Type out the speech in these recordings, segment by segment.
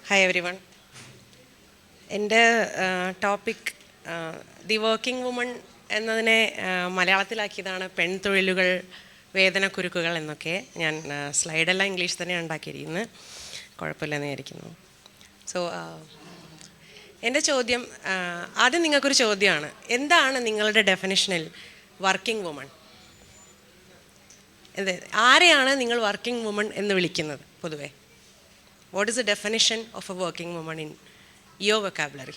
Hi every one. എൻ്റെ topic the working woman എന്നതിനെ മലയാളത്തിലാക്കിയതാണ് പെൺതൊഴിലുകൾ, വേതനക്കുരുക്കുകൾ എന്നൊക്കെ. ഞാൻ സ്ലൈഡെല്ലാം ഇംഗ്ലീഷ് തന്നെ ഉണ്ടാക്കിയിരിക്കുന്നത്, കുഴപ്പമില്ലെന്ന് വിചാരിക്കുന്നു. സോ എൻ്റെ ചോദ്യം, ആദ്യം നിങ്ങൾക്കൊരു ചോദ്യമാണ്. എന്താണ് നിങ്ങളുടെ ഡെഫിനിഷനിൽ വർക്കിംഗ് വുമൺ? ആരെയാണ് നിങ്ങൾ വർക്കിംഗ് വുമൺ എന്ന് വിളിക്കുന്നത് പൊതുവേ? What is the definition of a working woman in your vocabulary?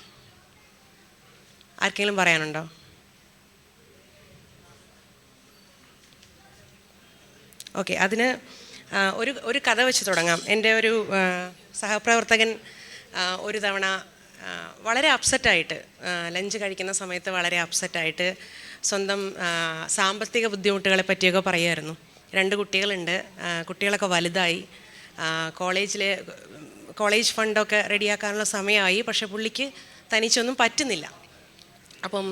ആർക്കെങ്കിലും പറയാനുണ്ടോ? ഓക്കെ, അതിന് ഒരു കഥ വെച്ച് തുടങ്ങാം. എൻ്റെ ഒരു സഹപ്രവർത്തകൻ ഒരു തവണ വളരെ അപ്സെറ്റായിട്ട്, ലഞ്ച് കഴിക്കുന്ന സമയത്ത് വളരെ അപ്സെറ്റായിട്ട് സ്വന്തം സാമ്പത്തിക ബുദ്ധിമുട്ടുകളെ പറ്റിയൊക്കെ പറയുമായിരുന്നു. 2 കുട്ടികളുണ്ട്, കുട്ടികളൊക്കെ വലുതായി, കോളേജ് ഫണ്ടൊക്കെ റെഡിയാക്കാനുള്ള സമയമായി. പക്ഷെ പുള്ളിക്ക് തനിച്ചൊന്നും പറ്റുന്നില്ല. അപ്പം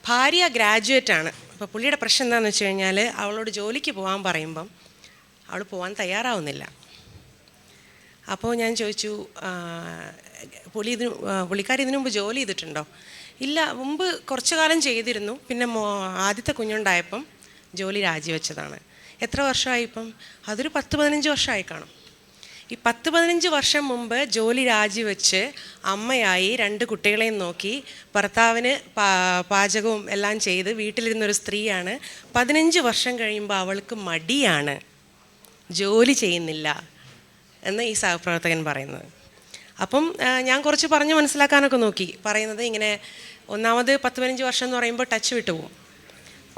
ഭാര്യ ഗ്രാജുവേറ്റാണ്. അപ്പോൾ പുള്ളിയുടെ പ്രശ്നം എന്താണെന്ന് വെച്ച് കഴിഞ്ഞാൽ, അവളോട് ജോലിക്ക് പോകാൻ പറയുമ്പം അവൾ പോകാൻ തയ്യാറാവുന്നില്ല. അപ്പോൾ ഞാൻ ചോദിച്ചു, പുള്ളിക്കാരി ഇതിനു മുമ്പ് ജോലി ചെയ്തിട്ടുണ്ടോ? ഇല്ല, മുമ്പ് കുറച്ചു കാലം ചെയ്തിരുന്നു, പിന്നെ ആദ്യത്തെ കുഞ്ഞുണ്ടായപ്പം ജോലി രാജിവെച്ചതാണ്. എത്ര വർഷമായി ഇപ്പം? അതൊരു 10-15 വർഷമായി കാണും. ഈ 10-15 വർഷം മുമ്പ് ജോലി രാജിവെച്ച് അമ്മയായി 2 കുട്ടികളെയും നോക്കി ഭർത്താവിന് പാചകവും എല്ലാം ചെയ്ത് വീട്ടിലിരുന്നൊരു സ്ത്രീയാണ്. 15 വർഷം കഴിയുമ്പോൾ അവൾക്ക് മടിയാണ്, ജോലി ചെയ്യുന്നില്ല എന്ന് ഈ സഹപ്രവർത്തകൻ പറയുന്നത്. അപ്പം ഞാൻ കുറച്ച് പറഞ്ഞ് മനസ്സിലാക്കാനൊക്കെ നോക്കി. പറയുന്നത് ഇങ്ങനെ, ഒന്നാമത് 10-15 വർഷം എന്ന് പറയുമ്പോൾ ടച്ച് വിട്ടുപോകും.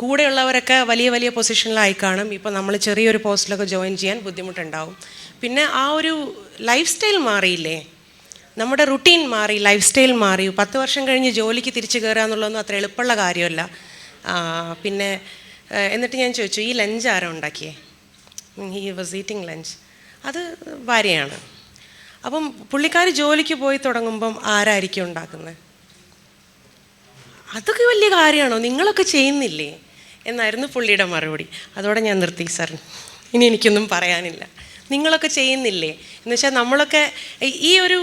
കൂടെയുള്ളവരൊക്കെ വലിയ വലിയ പൊസിഷനിലായി കാണും. ഇപ്പോൾ നമ്മൾ ചെറിയൊരു പോസ്റ്റിലൊക്കെ ജോയിൻ ചെയ്യാൻ ബുദ്ധിമുട്ടുണ്ടാവും. പിന്നെ ആ ഒരു ലൈഫ് സ്റ്റൈൽ മാറിയില്ലേ, നമ്മുടെ റുട്ടീൻ മാറി, ലൈഫ് സ്റ്റൈൽ മാറി. 10 വർഷം കഴിഞ്ഞ് ജോലിക്ക് തിരിച്ചു കയറുക എന്നുള്ളതൊന്നും അത്ര എളുപ്പമുള്ള കാര്യമല്ല. പിന്നെ എന്നിട്ട് ഞാൻ ചോദിച്ചു, ഈ ലഞ്ച് ആരോ ഉണ്ടാക്കിയേ? He was eating lunch. അത് ഭാര്യയാണ്. അപ്പം പുള്ളിക്കാർ ജോലിക്ക് പോയി തുടങ്ങുമ്പം ആരായിരിക്കും ഉണ്ടാക്കുന്നത്? അതൊക്കെ വലിയ കാര്യമാണോ? നിങ്ങളൊക്കെ ചെയ്യുന്നില്ലേ എന്നായിരുന്നു പുള്ളിയുടെ മറുപടി. അതോടെ ഞാൻ നിർത്തി. സാർ, ഇനി എനിക്കൊന്നും പറയാനില്ല. നിങ്ങളൊക്കെ ചെയ്യുന്നില്ലേ എന്ന് വെച്ചാൽ, നമ്മളൊക്കെ ഈ ഒരു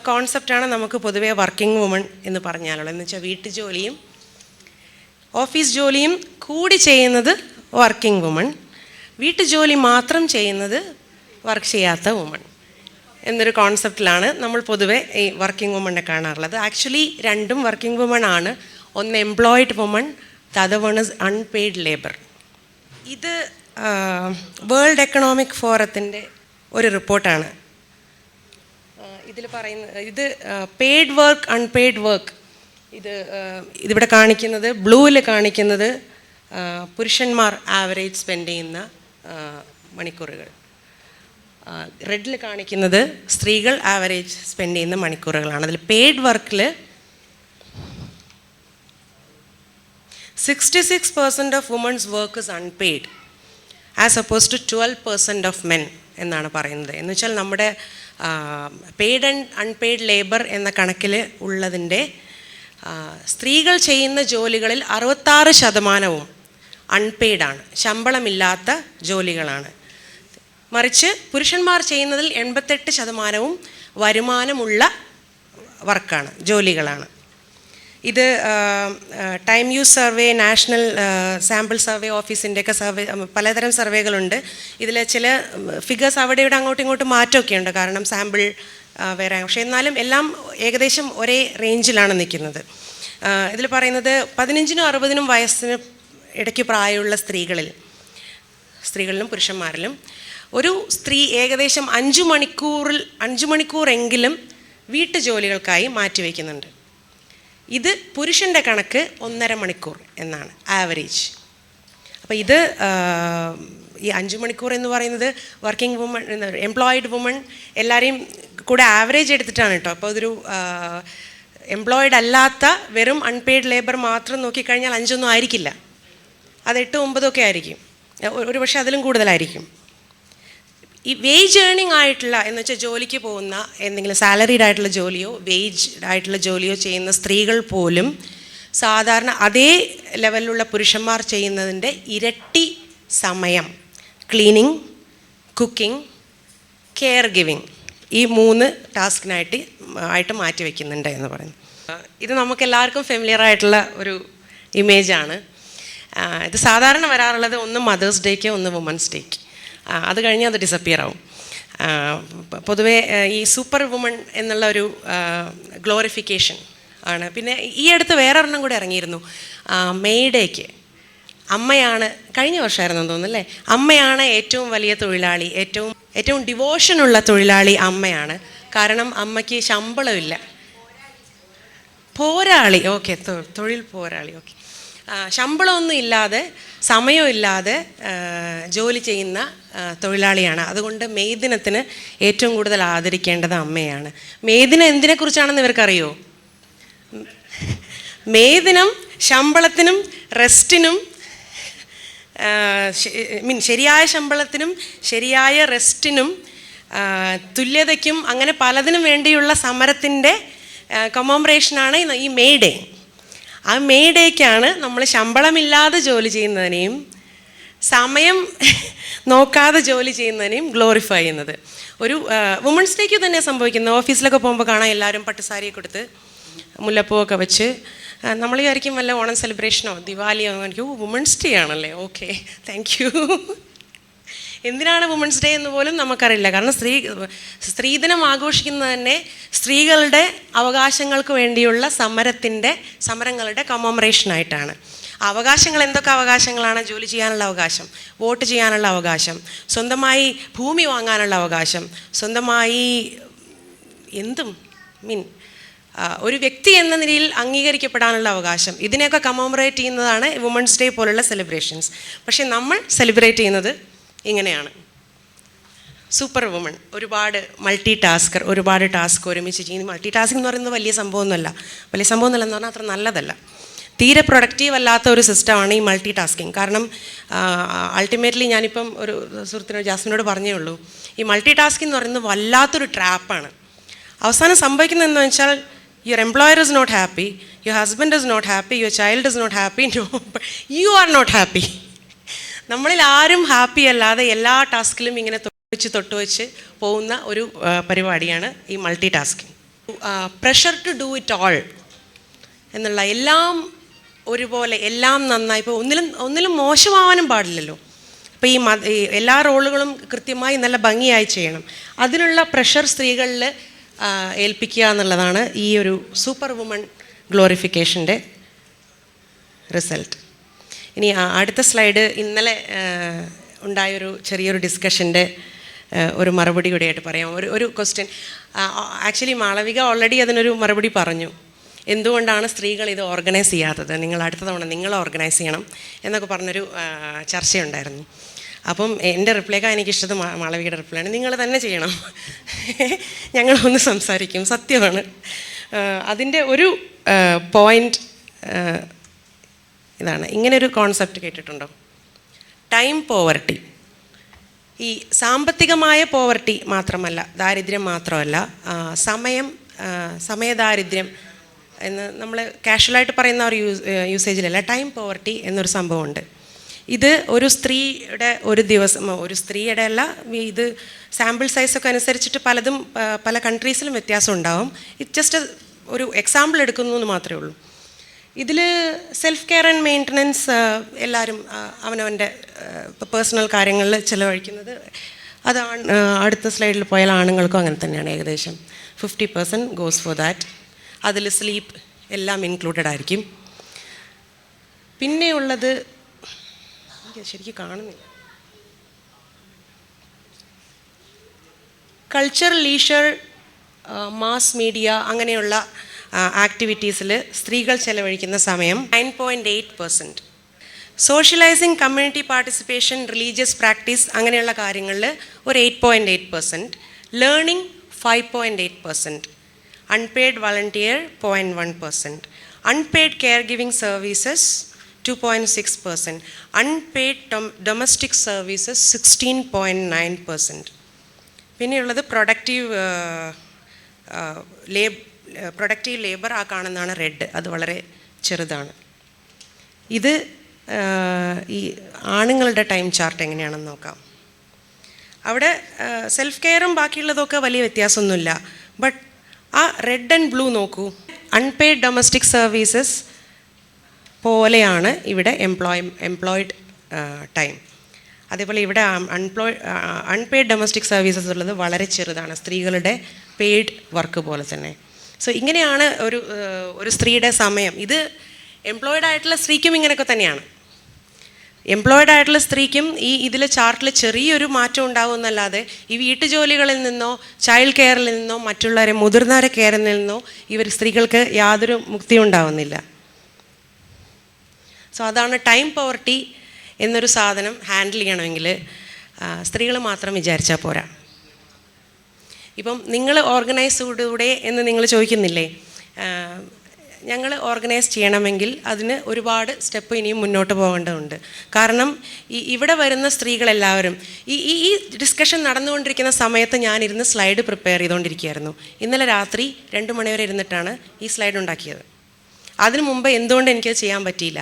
കോൺസെപ്റ്റാണ് നമുക്ക് പൊതുവേ വർക്കിംഗ് വുമൺ എന്ന് പറഞ്ഞാലുള്ളത്. എന്ന് വെച്ചാൽ വീട്ടുജോലിയും ഓഫീസ് ജോലിയും കൂടി ചെയ്യുന്നത് വർക്കിംഗ് വുമൺ, വീട്ടുജോലി മാത്രം ചെയ്യുന്നത് വർക്ക് ചെയ്യാത്ത വുമൺ എന്നൊരു കോൺസെപ്റ്റിലാണ് നമ്മൾ പൊതുവേ ഈ വർക്കിംഗ് വുമണിനെ കാണാറുള്ളത്. ആക്ച്വലി രണ്ടും വർക്കിംഗ് വുമൺ ആണ്. ഒന്ന് employed woman, the other one is unpaid labour. ഇത് വേൾഡ് എക്കണോമിക് ഫോറത്തിൻ്റെ ഒരു റിപ്പോർട്ടാണ്. ഇതിൽ പറയുന്നത്, ഇത് പെയ്ഡ് വർക്ക്, അൺപെയ്ഡ് വർക്ക്, ഇതിവിടെ കാണിക്കുന്നത്, ബ്ലൂവിൽ കാണിക്കുന്നത് പുരുഷന്മാർ ആവറേജ് സ്പെൻഡ് ചെയ്യുന്ന മണിക്കൂറുകൾ, റെഡിൽ കാണിക്കുന്നത് സ്ത്രീകൾ ആവറേജ് സ്പെൻഡ് ചെയ്യുന്ന മണിക്കൂറുകളാണ്. അതിൽ പെയ്ഡ് വർക്കിൽ 66% of women's work is unpaid as opposed to 12% of men എന്നാണ് പറയുന്നത്. എന്ന് വെച്ചാൽ നമ്മുടെ പെയ്ഡ് ആൻഡ് അൺപെയ്ഡ് ലേബർ എന്ന കണക്കിൽ ഉള്ളതിൻ്റെ സ്ത്രീകൾ ചെയ്യുന്ന ജോലികളിൽ 66% അൺപെയ്ഡാണ്, ശമ്പളമില്ലാത്ത ജോലികളാണ്. മറിച്ച് പുരുഷന്മാർ ചെയ്യുന്നതിൽ 88% വരുമാനമുള്ള വർക്കാണ്, ജോലികളാണ്. ഇത് time use survey, national sample survey ഓഫീസിൻ്റെയൊക്കെ സർവേ, പലതരം സർവേകളുണ്ട്. ഇതിൽ ചില ഫിഗേഴ്സ് അവിടെ ഇവിടെ അങ്ങോട്ടും ഇങ്ങോട്ടും മാറ്റമൊക്കെ ഉണ്ട്, കാരണം സാമ്പിൾ വേറെ. പക്ഷേ എന്നാലും എല്ലാം ഏകദേശം ഒരേ റേഞ്ചിലാണ് നിൽക്കുന്നത്. ഇതിൽ പറയുന്നത് 15-നും 60-നും വയസ്സിന് ഇടയ്ക്ക് പ്രായമുള്ള സ്ത്രീകളിലും പുരുഷന്മാരിലും ഒരു സ്ത്രീ ഏകദേശം 5 മണിക്കൂറെങ്കിലും വീട്ടുജോലികൾക്കായി മാറ്റിവെക്കുന്നുണ്ട്. ഇത് പുരുഷൻ്റെ കണക്ക് 1.5 മണിക്കൂർ എന്നാണ് ആവറേജ്. അപ്പോൾ ഇത് ഈ 5 മണിക്കൂർ എന്ന് പറയുന്നത് വർക്കിംഗ് വുമൺ, എംപ്ലോയിഡ് വുമൺ എല്ലാവരെയും കൂടെ ആവറേജ് എടുത്തിട്ടാണ് കേട്ടോ. അപ്പോൾ അതൊരു എംപ്ലോയിഡ് അല്ലാത്ത വെറും അൺപെയ്ഡ് ലേബർ മാത്രം നോക്കിക്കഴിഞ്ഞാൽ 5 ആയിരിക്കില്ല, അത് 8-9 ആയിരിക്കും, ഒരു പക്ഷേ അതിലും കൂടുതലായിരിക്കും. ഈ വേജ് ഏണിംഗ് ആയിട്ടുള്ള, എന്ന് വെച്ചാൽ ജോലിക്ക് പോകുന്ന, എന്തെങ്കിലും സാലറീഡ് ആയിട്ടുള്ള ജോലിയോ വേജ് ആയിട്ടുള്ള ജോലിയോ ചെയ്യുന്ന സ്ത്രീകൾ പോലും സാധാരണ അതേ ലെവലിലുള്ള പുരുഷന്മാർ ചെയ്യുന്നതിൻ്റെ ഇരട്ടി സമയം ക്ലീനിങ്, കുക്കിംഗ്, കെയർ ഗിവിങ് ഈ 3 ടാസ്കിനായിട്ട് മാറ്റി വയ്ക്കുന്നുണ്ട് എന്ന് പറയുന്നു. ഇത് നമുക്ക് എല്ലാവർക്കും ഫെമിലിയർ ആയിട്ടുള്ള ഒരു ഇമേജാണ്. ഇത് സാധാരണ വരാറുള്ളത് ഒന്ന് മദേഴ്സ് ഡേക്ക്, ഒന്ന് വുമൻസ് ഡേക്ക്. അത് കഴിഞ്ഞാൽ അത് ഡിസപ്പിയർ ആവും. പൊതുവേ ഈ സൂപ്പർ വുമൺ എന്നുള്ള ഒരു ഗ്ലോറിഫിക്കേഷൻ ആണ്. പിന്നെ ഈ അടുത്ത് വേറൊരെണ്ണം കൂടെ ഇറങ്ങിയിരുന്നു, മെയ് ഡേക്ക്. അമ്മയാണ്, കഴിഞ്ഞ വർഷമായിരുന്നു തോന്നുന്നു അല്ലേ, അമ്മയാണ് ഏറ്റവും വലിയ തൊഴിലാളി, ഏറ്റവും ഡിവോഷനുള്ള തൊഴിലാളി അമ്മയാണ്. കാരണം അമ്മയ്ക്ക് ശമ്പളമില്ല. പോരാളി, ഓക്കെ, തൊഴിൽ പോരാളി, ഓക്കെ. ശമ്പളമൊന്നും ഇല്ലാതെ, സമയമില്ലാതെ ജോലി ചെയ്യുന്ന തൊഴിലാളിയാണ്. അതുകൊണ്ട് മെയ് ദിനത്തിന് ഏറ്റവും കൂടുതൽ ആദരിക്കേണ്ടത് അമ്മയാണ്. മെയ് ദിനം എന്തിനെക്കുറിച്ചാണെന്ന് ഇവർക്കറിയോ? മെയ് ദിനം ശമ്പളത്തിനും റെസ്റ്റിനും, ശരിയായ ശമ്പളത്തിനും ശരിയായ റെസ്റ്റിനും തുല്യതയ്ക്കും അങ്ങനെ പലതിനും വേണ്ടിയുള്ള സമരത്തിൻ്റെ കമോമറേഷനാണ് ഈ മെയ് ഡേ. ആ മെയ് ഡേക്കാണ് നമ്മൾ ശമ്പളമില്ലാതെ ജോലി ചെയ്യുന്നതിനെയും സമയം നോക്കാതെ ജോലി ചെയ്യുന്നതിനെയും ഗ്ലോറിഫൈ ചെയ്യുന്നത്. ഒരു വുമൻസ് ഡേക്ക് തന്നെ സംഭവിക്കുന്നത്. ഓഫീസിലൊക്കെ പോകുമ്പോൾ കാണാം എല്ലാവരും പട്ടുസാരിയൊക്കെ കൊടുത്ത് മുല്ലപ്പൂവൊക്കെ വെച്ച്. നമ്മൾ വിചാരിക്കും വല്ല ഓണം സെലിബ്രേഷനോ ദിവാലിയോ, എനിക്ക് വുമൻസ് ഡേ ആണല്ലേ, ഓക്കെ, താങ്ക് യു. എന്തിനാണ് വുമൻസ് ഡേ എന്ന് പോലും നമുക്കറിയില്ല. കാരണം സ്ത്രീദിനം ആഘോഷിക്കുന്നത് തന്നെ സ്ത്രീകളുടെ അവകാശങ്ങൾക്ക് വേണ്ടിയുള്ള സമരങ്ങളുടെ കമോമറേഷനായിട്ടാണ്. അവകാശങ്ങൾ എന്തൊക്കെ അവകാശങ്ങളാണ്? ജോലി ചെയ്യാനുള്ള അവകാശം, വോട്ട് ചെയ്യാനുള്ള അവകാശം, സ്വന്തമായി ഭൂമി വാങ്ങാനുള്ള അവകാശം, സ്വന്തമായി ഒരു വ്യക്തി എന്ന നിലയിൽ അംഗീകരിക്കപ്പെടാനുള്ള അവകാശം. ഇതിനെയൊക്കെ കമോമറേറ്റ് ചെയ്യുന്നതാണ് വുമൻസ് ഡേ പോലുള്ള സെലിബ്രേഷൻസ്. പക്ഷേ നമ്മൾ സെലിബ്രേറ്റ് ചെയ്യുന്നത് ഇങ്ങനെയാണ്. സൂപ്പർ വുമൺ, ഒരുപാട് മൾട്ടി ടാസ്കർ, ഒരുപാട് ടാസ്ക് ഒരുമിച്ച് ചെയ്യുന്ന. മൾട്ടി ടാസ്കിംഗ് എന്ന് പറയുന്നത് വലിയ സംഭവമൊന്നുമല്ല എന്ന് പറഞ്ഞാൽ അത്ര നല്ലതല്ല. തീരെ പ്രൊഡക്റ്റീവ് അല്ലാത്ത ഒരു സിസ്റ്റമാണ് ഈ മൾട്ടി ടാസ്കിങ്. കാരണം അൾട്ടിമേറ്റ്ലി ഞാനിപ്പം ഒരു സുഹൃത്തിനോട്, ജാസ്മിനോട് പറഞ്ഞേ ഉള്ളൂ, ഈ മൾട്ടി ടാസ്കിങ് എന്ന് പറയുന്നത് വല്ലാത്തൊരു ട്രാപ്പാണ്. അവസാനം സംഭവിക്കുന്നത് എന്ന് വെച്ചാൽ your employer is not happy, your husband is not happy, your child is not happy, no, you are not happy. നമ്മളിൽ ആരും ഹാപ്പി അല്ലാതെ എല്ലാ ടാസ്കിലും ഇങ്ങനെ തൊട്ടുവെച്ച് പോകുന്ന ഒരു പരിപാടിയാണ് ഈ multitasking. Pressure to do it all എന്നുള്ള, എല്ലാം ഒരുപോലെ, എല്ലാം നന്നായി. ഇപ്പോൾ ഒന്നിലും മോശമാവാനും പാടില്ലല്ലോ. ഇപ്പോൾ ഈ എല്ലാ റോളുകളും കൃത്യമായി നല്ല ഭംഗിയായി ചെയ്യണം. അതിനുള്ള പ്രഷർ സ്ത്രീകളിൽ ഏൽപ്പിക്കുക എന്നുള്ളതാണ് ഈ ഒരു സൂപ്പർ വുമൺ ഗ്ലോറിഫിക്കേഷൻ്റെ റിസൾട്ട്. ഇനി അടുത്ത സ്ലൈഡ് ഇന്നലെ ഉണ്ടായൊരു ചെറിയൊരു ഡിസ്കഷൻ്റെ ഒരു മറുപടി കൂടിയായിട്ട് പറയാം. ഒരു ക്വസ്റ്റ്യൻ, ആക്ച്വലി മാളവിക ഓൾറെഡി അതിനൊരു മറുപടി പറഞ്ഞു. എന്തുകൊണ്ടാണ് സ്ത്രീകൾ ഇത് ഓർഗനൈസ് ചെയ്യാത്തത്, നിങ്ങൾ അടുത്ത തവണ നിങ്ങൾ ഓർഗനൈസ് ചെയ്യണം എന്നൊക്കെ പറഞ്ഞൊരു ചർച്ചയുണ്ടായിരുന്നു. അപ്പം എൻ്റെ റിപ്ലൈക്കാണ് എനിക്കിഷ്ടത് മാളവികയുടെ റിപ്ലൈയാണ്, നിങ്ങൾ തന്നെ ചെയ്യണം, ഞങ്ങളൊന്ന് സംസാരിക്കും. സത്യമാണ്. അതിൻ്റെ ഒരു പോയിൻ്റ് ഇതാണ്. ഇങ്ങനൊരു കോൺസെപ്റ്റ് കേട്ടിട്ടുണ്ടോ? Time poverty. ഈ സാമ്പത്തികമായ പോവർട്ടി മാത്രമല്ല, ദാരിദ്ര്യം മാത്രമല്ല, സമയദാരിദ്ര്യം എന്ന് നമ്മൾ കാഷ്വലായിട്ട് പറയുന്ന ഒരു യൂസേജിലല്ല, ടൈം പോവർട്ടി എന്നൊരു സംഭവമുണ്ട്. ഇത് ഒരു സ്ത്രീയുടെ ഒരു ദിവസം, ഒരു സ്ത്രീയുടെ അല്ല, ഇത് സാമ്പിൾ സൈസൊക്കെ അനുസരിച്ചിട്ട് പല കൺട്രീസിലും വ്യത്യാസം ഉണ്ടാവും. ഇത് ജസ്റ്റ് ഒരു എക്സാമ്പിൾ എടുക്കുന്നു എന്ന് മാത്രമേ ഉള്ളൂ. ഇതിൽ സെൽഫ് കെയർ ആൻഡ് മെയിൻ്റനൻസ് എല്ലാവരും അവനവൻ്റെ പേഴ്സണൽ കാര്യങ്ങളിൽ ചിലവഴിക്കുന്നത്, അത് അടുത്ത സ്ലൈഡിൽ പോയാൽ ആണുങ്ങൾക്കും അങ്ങനെ തന്നെയാണ്. ഏകദേശം 50% ഗോസ് ഫോർ ദാറ്റ്. അതിൽ സ്ലീപ്പ് എല്ലാം ഇൻക്ലൂഡഡ് ആയിരിക്കും. പിന്നെയുള്ളത് ശരിക്കും കാണുന്നില്ല. കൾച്ചർ, ലീഷർ, മാസ് മീഡിയ അങ്ങനെയുള്ള ആക്ടിവിറ്റീസിൽ സ്ത്രീകൾ ചെലവഴിക്കുന്ന സമയം 9.8%. Socialising, community participation, religious practice അങ്ങനെയുള്ള കാര്യങ്ങളിൽ ഒരു 8.8%. Learning 5.8%. Unpaid volunteer 0.1%. Unpaid caregiving services 2.6%. Unpaid domestic services 16.9%. പിന്നെയുള്ളത് പ്രൊഡക്റ്റീവ് ലേബർ, ആ കാണുന്നതാണ് റെഡ്, അത് വളരെ ചെറുതാണ്. ഇത് ഈ ആണുങ്ങളുടെ ടൈം ചാർട്ട് എങ്ങനെയാണെന്ന് നോക്കാം. അവിടെ സെൽഫ് കെയറും ബാക്കിയുള്ളതൊക്കെ വലിയ വ്യത്യാസമൊന്നുമില്ല. ബട്ട് ആ റെഡ് ആൻഡ് ബ്ലൂ നോക്കൂ, അൺപെയ്ഡ് ഡൊമസ്റ്റിക് സർവീസസ് പോലെയാണ് ഇവിടെ എംപ്ലോയിഡ് ടൈം. അതേപോലെ ഇവിടെ അൺപെയ്ഡ് ഡൊമസ്റ്റിക് സർവീസസ് ഉള്ളത് വളരെ ചെറുതാണ്, സ്ത്രീകളുടെ പെയ്ഡ് വർക്ക് പോലെ തന്നെ. സോ ഇങ്ങനെയാണ് ഒരു സ്ത്രീയുടെ സമയം. ഇത് എംപ്ലോയിഡ് ആയിട്ടുള്ള സ്ത്രീക്കും ഇങ്ങനെയൊക്കെ തന്നെയാണ്. എംപ്ലോയിഡ് ആയിട്ടുള്ള സ്ത്രീക്കും ഇതിലെ ചാർട്ടിൽ ചെറിയൊരു മാറ്റം ഉണ്ടാവുമെന്നല്ലാതെ ഈ വീട്ടുജോലികളിൽ നിന്നോ ചൈൽഡ് കെയറിൽ നിന്നോ മറ്റുള്ളവരെ മുതിർന്നവരെ കെയറിൽ നിന്നോ സ്ത്രീകൾക്ക് യാതൊരു മുക്തിയും ഉണ്ടാവുന്നില്ല. സോ അതാണ് ടൈം പവർട്ടി എന്നൊരു സാധനം ഹാൻഡിൽ ചെയ്യണമെങ്കിൽ സ്ത്രീകൾ മാത്രം വിചാരിച്ചാൽ പോരാ. ഇപ്പം നിങ്ങൾ ഓർഗനൈസ്ഡൂടെ എന്ന് നിങ്ങൾ ചോദിക്കുന്നില്ലേ? ഞങ്ങൾ ഓർഗനൈസ് ചെയ്യണമെങ്കിൽ അതിന് ഒരുപാട് സ്റ്റെപ്പ് ഇനിയും മുന്നോട്ട് പോകേണ്ടതുണ്ട്. കാരണം ഇവിടെ വരുന്ന സ്ത്രീകളെല്ലാവരും ഈ ഡിസ്കഷൻ നടന്നുകൊണ്ടിരിക്കുന്ന സമയത്ത് ഞാനിരുന്ന് സ്ലൈഡ് പ്രിപ്പയർ ചെയ്തുകൊണ്ടിരിക്കുകയായിരുന്നു. ഇന്നലെ രാത്രി 2 മണി വരെ ഇരുന്നിട്ടാണ് ഈ സ്ലൈഡ് ഉണ്ടാക്കിയത്. അതിനു മുമ്പ് എന്തുകൊണ്ട് എനിക്കത് ചെയ്യാൻ പറ്റിയില്ല?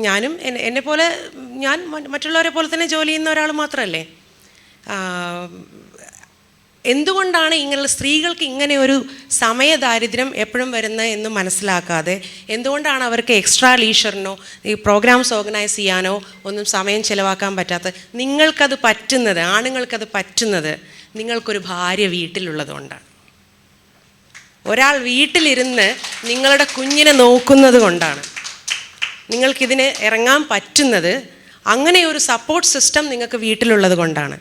ഞാനും എന്നെപ്പോലെ ഞാൻ മറ്റുള്ളവരെ പോലെ തന്നെ ജോലി ചെയ്യുന്ന ഒരാൾ മാത്രമല്ലേ. എന്തുകൊണ്ടാണ് ഇങ്ങനെയുള്ള സ്ത്രീകൾക്ക് ഇങ്ങനെ ഒരു സമയദാരിദ്ര്യം എപ്പോഴും വരുന്നത് എന്ന് മനസ്സിലാക്കാതെ, എന്തുകൊണ്ടാണ് അവർക്ക് എക്സ്ട്രാ ലീഷറിനോ ഈ പ്രോഗ്രാംസ് ഓർഗനൈസ് ചെയ്യാനോ ഒന്നും സമയം ചിലവാക്കാൻ പറ്റാത്ത? നിങ്ങൾക്കത് പറ്റുന്നത്, ആണുങ്ങൾക്കത് പറ്റുന്നത് നിങ്ങൾക്കൊരു ഭാര്യ വീട്ടിലുള്ളതുകൊണ്ടാണ്. ഒരാൾ വീട്ടിലിരുന്ന് നിങ്ങളുടെ കുഞ്ഞിനെ നോക്കുന്നത് കൊണ്ടാണ് നിങ്ങൾക്കിതിന് ഇറങ്ങാൻ പറ്റുന്നത്. അങ്ങനെ ഒരു സപ്പോർട്ട് സിസ്റ്റം നിങ്ങൾക്ക് വീട്ടിലുള്ളത് കൊണ്ടാണ്.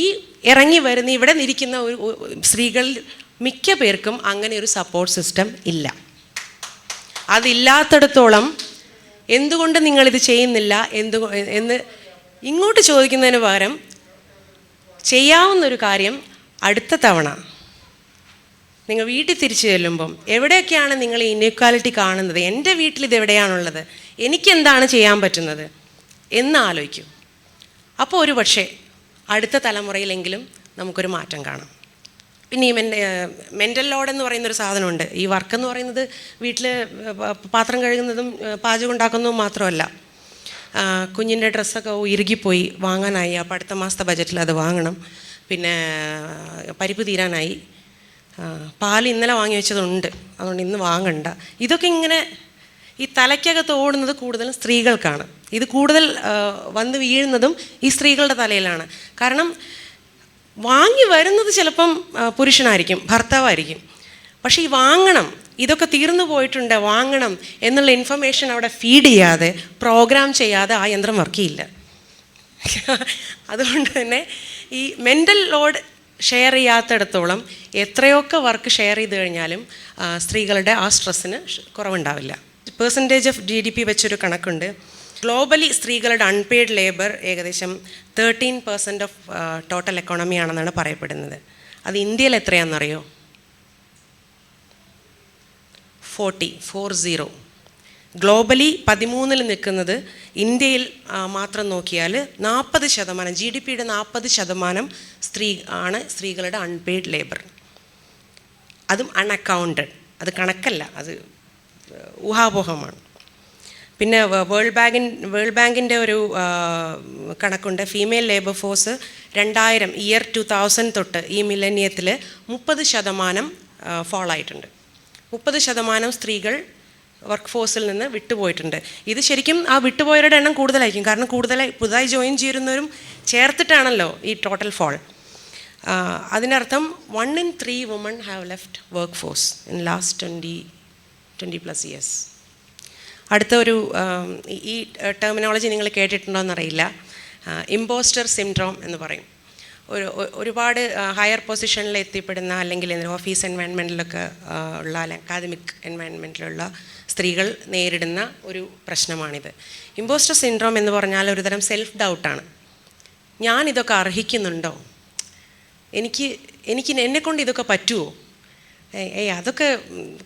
ഈ ഇറങ്ങി വരുന്ന ഇവിടെ ഇരിക്കുന്ന സ്ത്രീകൾ മിക്ക പേർക്കും അങ്ങനെ ഒരു സപ്പോർട്ട് സിസ്റ്റം ഇല്ല. അതില്ലാത്തിടത്തോളം എന്തുകൊണ്ട് നിങ്ങളിത് ചെയ്യുന്നില്ല എന്ന് ഇങ്ങോട്ട് ചോദിക്കുന്നതിന് പകരം ചെയ്യാവുന്നൊരു കാര്യം, അടുത്ത തവണ നിങ്ങൾ വീട്ടിൽ തിരിച്ചു ചെല്ലുമ്പം എവിടെയൊക്കെയാണ് നിങ്ങൾ ഈ ഇൻഇക്വാലിറ്റി കാണുന്നത്, എൻ്റെ വീട്ടിൽ ഇത് എവിടെയാണുള്ളത്, എനിക്കെന്താണ് ചെയ്യാൻ പറ്റുന്നത് എന്ന് ആലോചിക്കും. അപ്പോൾ ഒരു പക്ഷേ അടുത്ത തലമുറയിലെങ്കിലും നമുക്കൊരു മാറ്റം കാണാം. പിന്നെ ഈ മെൻ്റൽ ലോഡ് എന്ന് പറയുന്നൊരു സാധനമുണ്ട്. ഈ വർക്കെന്ന് പറയുന്നത് വീട്ടിൽ പാത്രം കഴുകുന്നതും പാചകം ഉണ്ടാക്കുന്നതും മാത്രമല്ല. കുഞ്ഞിൻ്റെ ഡ്രസ്സൊക്കെ ഇറുകിപ്പോയി, വാങ്ങാനായി, അപ്പോൾ അടുത്ത മാസത്തെ ബജറ്റിൽ അത് വാങ്ങണം. പിന്നെ പരിപ്പ് തീരാനായി, പാൽ ഇന്നലെ വാങ്ങി വെച്ചതുണ്ട്, അതുകൊണ്ട് ഇന്ന് വാങ്ങണ്ട. ഇതൊക്കെ ഇങ്ങനെ ഈ തലയ്ക്കകത്ത് ഓടുന്നത് കൂടുതലും സ്ത്രീകൾക്കാണ്. ഇത് കൂടുതൽ വന്ന് വീഴുന്നതും ഈ സ്ത്രീകളുടെ തലയിലാണ്. കാരണം വാങ്ങി വരുന്നത് ചിലപ്പം പുരുഷനായിരിക്കും, ഭർത്താവായിരിക്കും. പക്ഷേ ഈ വാങ്ങണം, ഇതൊക്കെ തീർന്നു പോയിട്ടുണ്ട്, വാങ്ങണം എന്നുള്ള ഇൻഫർമേഷൻ അവിടെ ഫീഡ് ചെയ്യാതെ, പ്രോഗ്രാം ചെയ്യാതെ ആ യന്ത്രം വർക്ക് ചെയ്യില്ല. അതുകൊണ്ട് തന്നെ ഈ മെൻ്റൽ ലോഡ് ഷെയർ ചെയ്യാത്തിടത്തോളം എത്രയൊക്കെ വർക്ക് ഷെയർ ചെയ്ത് കഴിഞ്ഞാലും സ്ത്രീകളുടെ ആ സ്ട്രെസ്സിന് കുറവുണ്ടാവില്ല. പെർസെൻറ്റേജ് ഓഫ് GDP വെച്ചൊരു കണക്കുണ്ട്. ഗ്ലോബലി സ്ത്രീകളുടെ അൺപെയ്ഡ് ലേബർ ഏകദേശം 13% ഓഫ് ടോട്ടൽ എക്കോണമി ആണെന്നാണ് പറയപ്പെടുന്നത്. അത് ഇന്ത്യയിൽ എത്രയാണെന്നറിയോ? 40. ഗ്ലോബലി 13-ൽ നിൽക്കുന്നത് ഇന്ത്യയിൽ മാത്രം നോക്കിയാൽ 40%, GDPയുടെ 40% സ്ത്രീകളുടെ അൺപെയ്ഡ് ലേബർ. അതും അൺഅക്കൗണ്ടഡ്, അത് കണക്കല്ല, അത് ഊഹാപോഹമാണ്. പിന്നെ വേൾഡ് ബാങ്കിൻ്റെ ഒരു കണക്കുണ്ട്. ഫീമെയിൽ ലേബർ ഫോഴ്സ് 2000 തൊട്ട് ഈ മില്ലനിയത്തിൽ 30% ഫോളായിട്ടുണ്ട്. 30% സ്ത്രീകൾ വർക്ക് ഫോഴ്സിൽ നിന്ന് വിട്ടുപോയിട്ടുണ്ട്. ഇത് ശരിക്കും ആ വിട്ടുപോയവരുടെ എണ്ണം കൂടുതലായിരിക്കും. കാരണം പുതുതായി ജോയിൻ ചെയ്യുന്നവരും ചേർത്തിട്ടാണല്ലോ ഈ ടോട്ടൽ ഫോൾ. അതിനർത്ഥം 1 in 3 women have left work force in last 20+ years. അടുത്ത ഒരു ഈ ടെർമിനോളജി നിങ്ങൾ കേട്ടിട്ടുണ്ടോ എന്നറിയില്ല. ഇമ്പോസ്റ്റർ സിൻഡ്രോം എന്ന് പറയും. ഒരുപാട് ഹയർ പൊസിഷനിൽ എത്തിപ്പെടുന്ന, അല്ലെങ്കിൽ ഓഫീസ് എൻവയൺമെൻറ്റിലൊക്കെ ഉള്ള, അല്ലെങ്കിൽ അക്കാദമിക് എൻവയൺമെൻറ്റിലുള്ള സ്ത്രീകൾ നേരിടുന്ന ഒരു പ്രശ്നമാണിത്. ഇമ്പോസ്റ്റർ സിൻഡ്രോം എന്ന് പറഞ്ഞാൽ ഒരുതരം സെൽഫ് ഡൗട്ടാണ്. ഞാനിതൊക്കെ അർഹിക്കുന്നുണ്ടോ? എന്നെക്കൊണ്ട് ഇതൊക്കെ പറ്റുമോ? അതൊക്കെ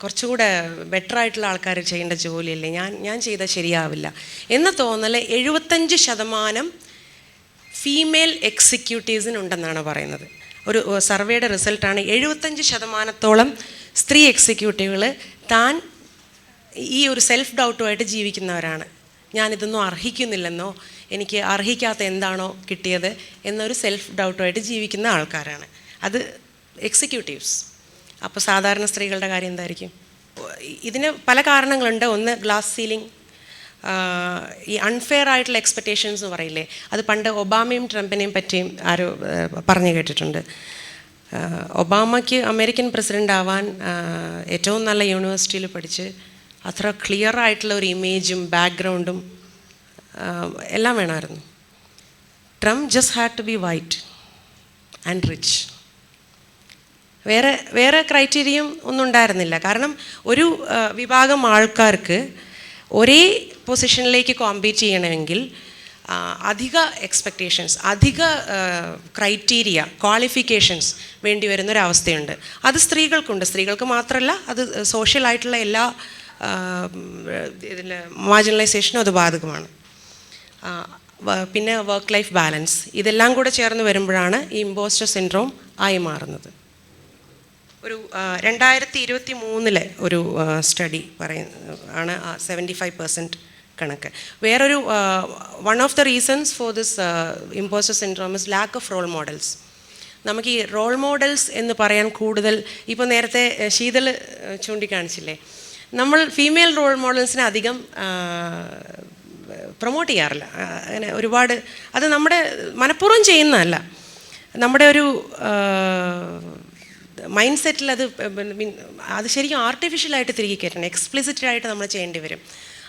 കുറച്ചുകൂടെ ബെറ്ററായിട്ടുള്ള ആൾക്കാർ ചെയ്യേണ്ട ജോലിയല്ലേ, ഞാൻ ചെയ്താൽ ശരിയാവില്ല എന്ന തോന്നൽ 75% ഫീമെയിൽ എക്സിക്യൂട്ടീവ്സിനുണ്ടെന്നാണ് പറയുന്നത്. ഒരു സർവേയുടെ റിസൾട്ടാണ്. 75% സ്ത്രീ എക്സിക്യൂട്ടീവുകൾ താൻ ഈ ഒരു സെൽഫ് ഡൗട്ടുമായിട്ട് ജീവിക്കുന്നവരാണ്. ഞാനിതൊന്നും അർഹിക്കുന്നില്ലെന്നോ, എനിക്ക് അർഹിക്കാത്ത എന്താണോ കിട്ടിയത് എന്നൊരു സെൽഫ് ഡൗട്ടുമായിട്ട് ജീവിക്കുന്ന ആൾക്കാരാണ്. അത് എക്സിക്യൂട്ടീവ്സ്. അപ്പോൾ സാധാരണ സ്ത്രീകളുടെ കാര്യം എന്തായിരിക്കും? ഇതിന് പല കാരണങ്ങളുണ്ട്. ഒന്ന്, ഗ്ലാസ് സീലിംഗ്, ഈ അൺഫെയർ ആയിട്ടുള്ള എക്സ്പെക്റ്റേഷൻസ് എന്ന് പറയില്ലേ, അത് പണ്ട് ഒബാമയും ട്രംപിനെയും പറ്റിയും ആരോ പറഞ്ഞു കേട്ടിട്ടുണ്ട്. ഒബാമയ്ക്ക് അമേരിക്കൻ പ്രസിഡൻ്റ് ആവാൻ ഏറ്റവും നല്ല യൂണിവേഴ്സിറ്റിയിൽ പഠിച്ച് അത്ര ക്ലിയർ ആയിട്ടുള്ള ഒരു ഇമേജും ബാക്ക്ഗ്രൗണ്ടും എല്ലാം വേണമായിരുന്നു. Trump just had to be white and rich. വേറെ ക്രൈറ്റീരിയം ഒന്നും ഉണ്ടായിരുന്നില്ല. കാരണം ഒരു വിഭാഗം ആൾക്കാർക്ക് ഒരേ പൊസിഷനിലേക്ക് കോമ്പീറ്റ് ചെയ്യണമെങ്കിൽ അധിക എക്സ്പെക്റ്റേഷൻസ്, അധിക ക്രൈറ്റീരിയ, ക്വാളിഫിക്കേഷൻസ് വേണ്ടി വരുന്നൊരവസ്ഥയുണ്ട്. അത് സ്ത്രീകൾക്കുണ്ട്. സ്ത്രീകൾക്ക് മാത്രമല്ല, അത് സോഷ്യലായിട്ടുള്ള എല്ലാ ഇതിൽ മാർജിനലൈസേഷനും അത് ബാധകമാണ്. പിന്നെ വർക്ക് ലൈഫ് ബാലൻസ്, ഇതെല്ലാം കൂടെ ചേർന്ന് വരുമ്പോഴാണ് ഈ ഇമ്പോസ്റ്റർ സിൻഡ്രോം ആയി മാറുന്നത്. ഒരു 2023 ഒരു സ്റ്റഡി ആണ് 75% കണക്ക്. വേറൊരു one of the reasons for this impostor syndrome is lack of role models. നമുക്ക് ഈ റോൾ മോഡൽസ് എന്ന് പറയാൻ കൂടുതൽ, ഇപ്പോൾ നേരത്തെ ശീതൾ ചൂണ്ടിക്കാണിച്ചില്ലേ, നമ്മൾ ഫീമെയിൽ റോൾ മോഡൽസിനെ അധികം പ്രൊമോട്ട് ചെയ്യാറില്ല. അങ്ങനെ ഒരുപാട്, അത് നമ്മുടെ മനഃപൂർവ്വം ചെയ്യുന്നതല്ല, നമ്മുടെ ഒരു മൈൻഡ് സെറ്റിൽ അത് ശരിക്കും ആർട്ടിഫിഷ്യലായിട്ട് തിരികെ കയറ്റണം, എക്സ്പ്ലിസിറ്റായിട്ട് നമ്മൾ ചെയ്യേണ്ടി വരും.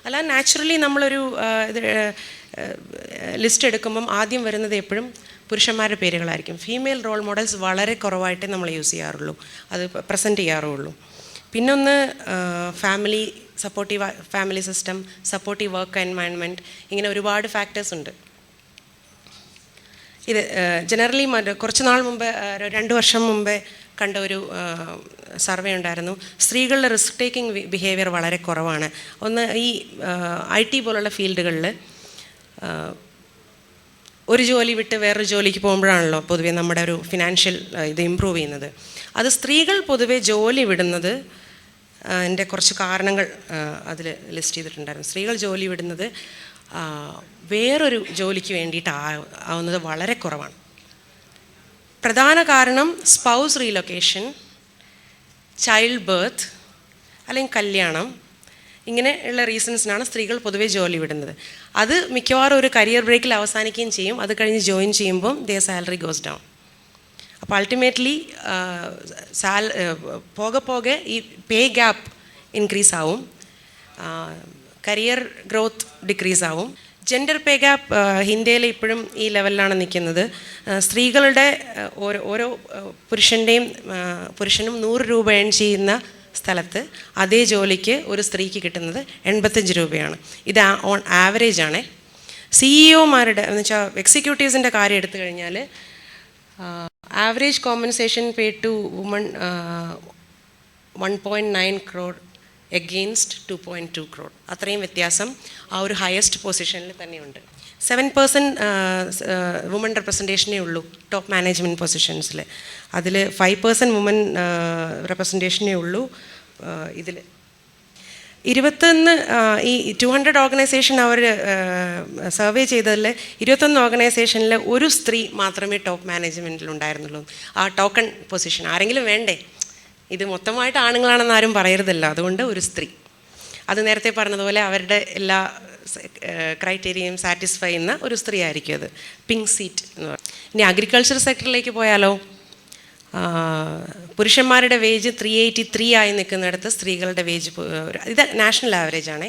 അല്ല, നാച്ചുറലി നമ്മളൊരു ലിസ്റ്റ് എടുക്കുമ്പം ആദ്യം വരുന്നത് എപ്പോഴും പുരുഷന്മാരുടെ പേരുകളായിരിക്കും. ഫീമെയിൽ റോൾ മോഡൽസ് വളരെ കുറവായിട്ടേ നമ്മൾ യൂസ് ചെയ്യാറുള്ളൂ, അത് പ്രസൻറ്റ് ചെയ്യാറുള്ളൂ. പിന്നൊന്ന് family, supportive family system, supportive work environment, ഇങ്ങനെ ഒരുപാട് ഫാക്ടേഴ്സ് ഉണ്ട്. ഇത് ജനറലി കുറച്ച് നാൾ മുമ്പ്, 2 വർഷം മുമ്പേ കണ്ട ഒരു സർവേ ഉണ്ടായിരുന്നു. സ്ത്രീകളുടെ റിസ്ക് ടേക്കിംഗ് ബിഹേവിയർ വളരെ കുറവാണ്. ഒന്ന്, ഈ IT പോലുള്ള ഫീൽഡുകളിൽ ഒരു ജോലി വിട്ട് വേറൊരു ജോലിക്ക് പോകുമ്പോഴാണല്ലോ പൊതുവേ നമ്മുടെ ഒരു ഫിനാൻഷ്യൽ ഇത് ഇമ്പ്രൂവ് ചെയ്യുന്നത്. അത് സ്ത്രീകൾ പൊതുവേ ജോലി വിടുന്നത് എൻ്റെ കുറച്ച് കാരണങ്ങൾ അതിൽ ലിസ്റ്റ് ചെയ്തിട്ടുണ്ടായിരുന്നു. സ്ത്രീകൾ ജോലി വിടുന്നത് വേറൊരു ജോലിക്ക് വേണ്ടിയിട്ട് ആവുന്നത് വളരെ കുറവാണ്. പ്രധാന കാരണം സ്പൗസ് റീലൊക്കേഷൻ, ചൈൽഡ് ബർത്ത് അല്ലെങ്കിൽ കല്യാണം, ഇങ്ങനെ ഉള്ള റീസൺസിനാണ് സ്ത്രീകൾ പൊതുവേ ജോലി വിടുന്നത്. അത് മിക്കവാറും ഒരു കരിയർ ബ്രേക്കിൽ അവസാനിക്കുകയും ചെയ്യും. അത് കഴിഞ്ഞ് ജോയിൻ ചെയ്യുമ്പം ദെയർ സാലറി ഗോസ് ഡൗൺ. അപ്പോൾ അൾട്ടിമേറ്റ്ലി പോകെ ഈ പേ ഗ്യാപ്പ് ഇൻക്രീസ് ആവും, കരിയർ ഗ്രോത്ത് ഡിക്രീസ് ആവും. ജെൻഡർ പേ ഗ്യാപ്പ് ഇന്ത്യയിൽ ഇപ്പോഴും ഈ ലെവലിലാണ് നിൽക്കുന്നത്. സ്ത്രീകളുടെ ഓരോ പുരുഷനും 100 രൂപ ഏൺ ചെയ്യുന്ന സ്ഥലത്ത് അതേ ജോലിക്ക് ഒരു സ്ത്രീക്ക് കിട്ടുന്നത് 85 രൂപയാണ്. ഇത് ഓൺ ആവറേജ് ആണ്. CEO-മാരുടെ എന്ന് വെച്ചാൽ എക്സിക്യൂട്ടീവ്സിൻ്റെ കാര്യം എടുത്തു കഴിഞ്ഞാൽ average compensation pay to woman 1.9 crore against 2.2 crore. അത്രയും വ്യത്യാസം ആ ഒരു ഹയസ്റ്റ് പൊസിഷനിൽ തന്നെയുണ്ട്. 7% വുമൺ റെപ്രസെൻറ്റേഷനേ ഉള്ളൂ ടോപ്പ് മാനേജ്മെൻറ്റ് പൊസിഷൻസിൽ. അതിൽ 5% വുമൺ റെപ്രസെൻറ്റേഷനേ ഉള്ളൂ. ഇതിൽ 21 ഈ 200 ഓർഗനൈസേഷൻ അവർ സർവേ ചെയ്തതിൽ 21 ഓർഗനൈസേഷനിൽ ഒരു സ്ത്രീ മാത്രമേ ടോപ്പ് മാനേജ്മെൻറ്റിൽ ഉണ്ടായിരുന്നുള്ളൂ. ആ ടോക്കൺ പൊസിഷൻ ആരെങ്കിലും വേണ്ടേ? ഇത് മൊത്തമായിട്ട് ആണുങ്ങളാണെന്ന് ആരും പറയരുതല്ലോ. അതുകൊണ്ട് ഒരു സ്ത്രീ, അത് നേരത്തെ പറഞ്ഞതുപോലെ അവരുടെ എല്ലാ ക്രൈറ്റീരിയയും സാറ്റിസ്ഫൈ ചെയ്യുന്ന ഒരു സ്ത്രീ ആയിരിക്കും അത്. പിങ്ക് സീറ്റ് എന്ന് പറയും. ഇനി അഗ്രികൾച്ചർ സെക്ടറിലേക്ക് പോയാലോ, പുരുഷന്മാരുടെ വേജ് 383 ആയി നിൽക്കുന്നിടത്ത് സ്ത്രീകളുടെ വേജ്, ഇത് നാഷണൽ ആവറേജ് ആണ്,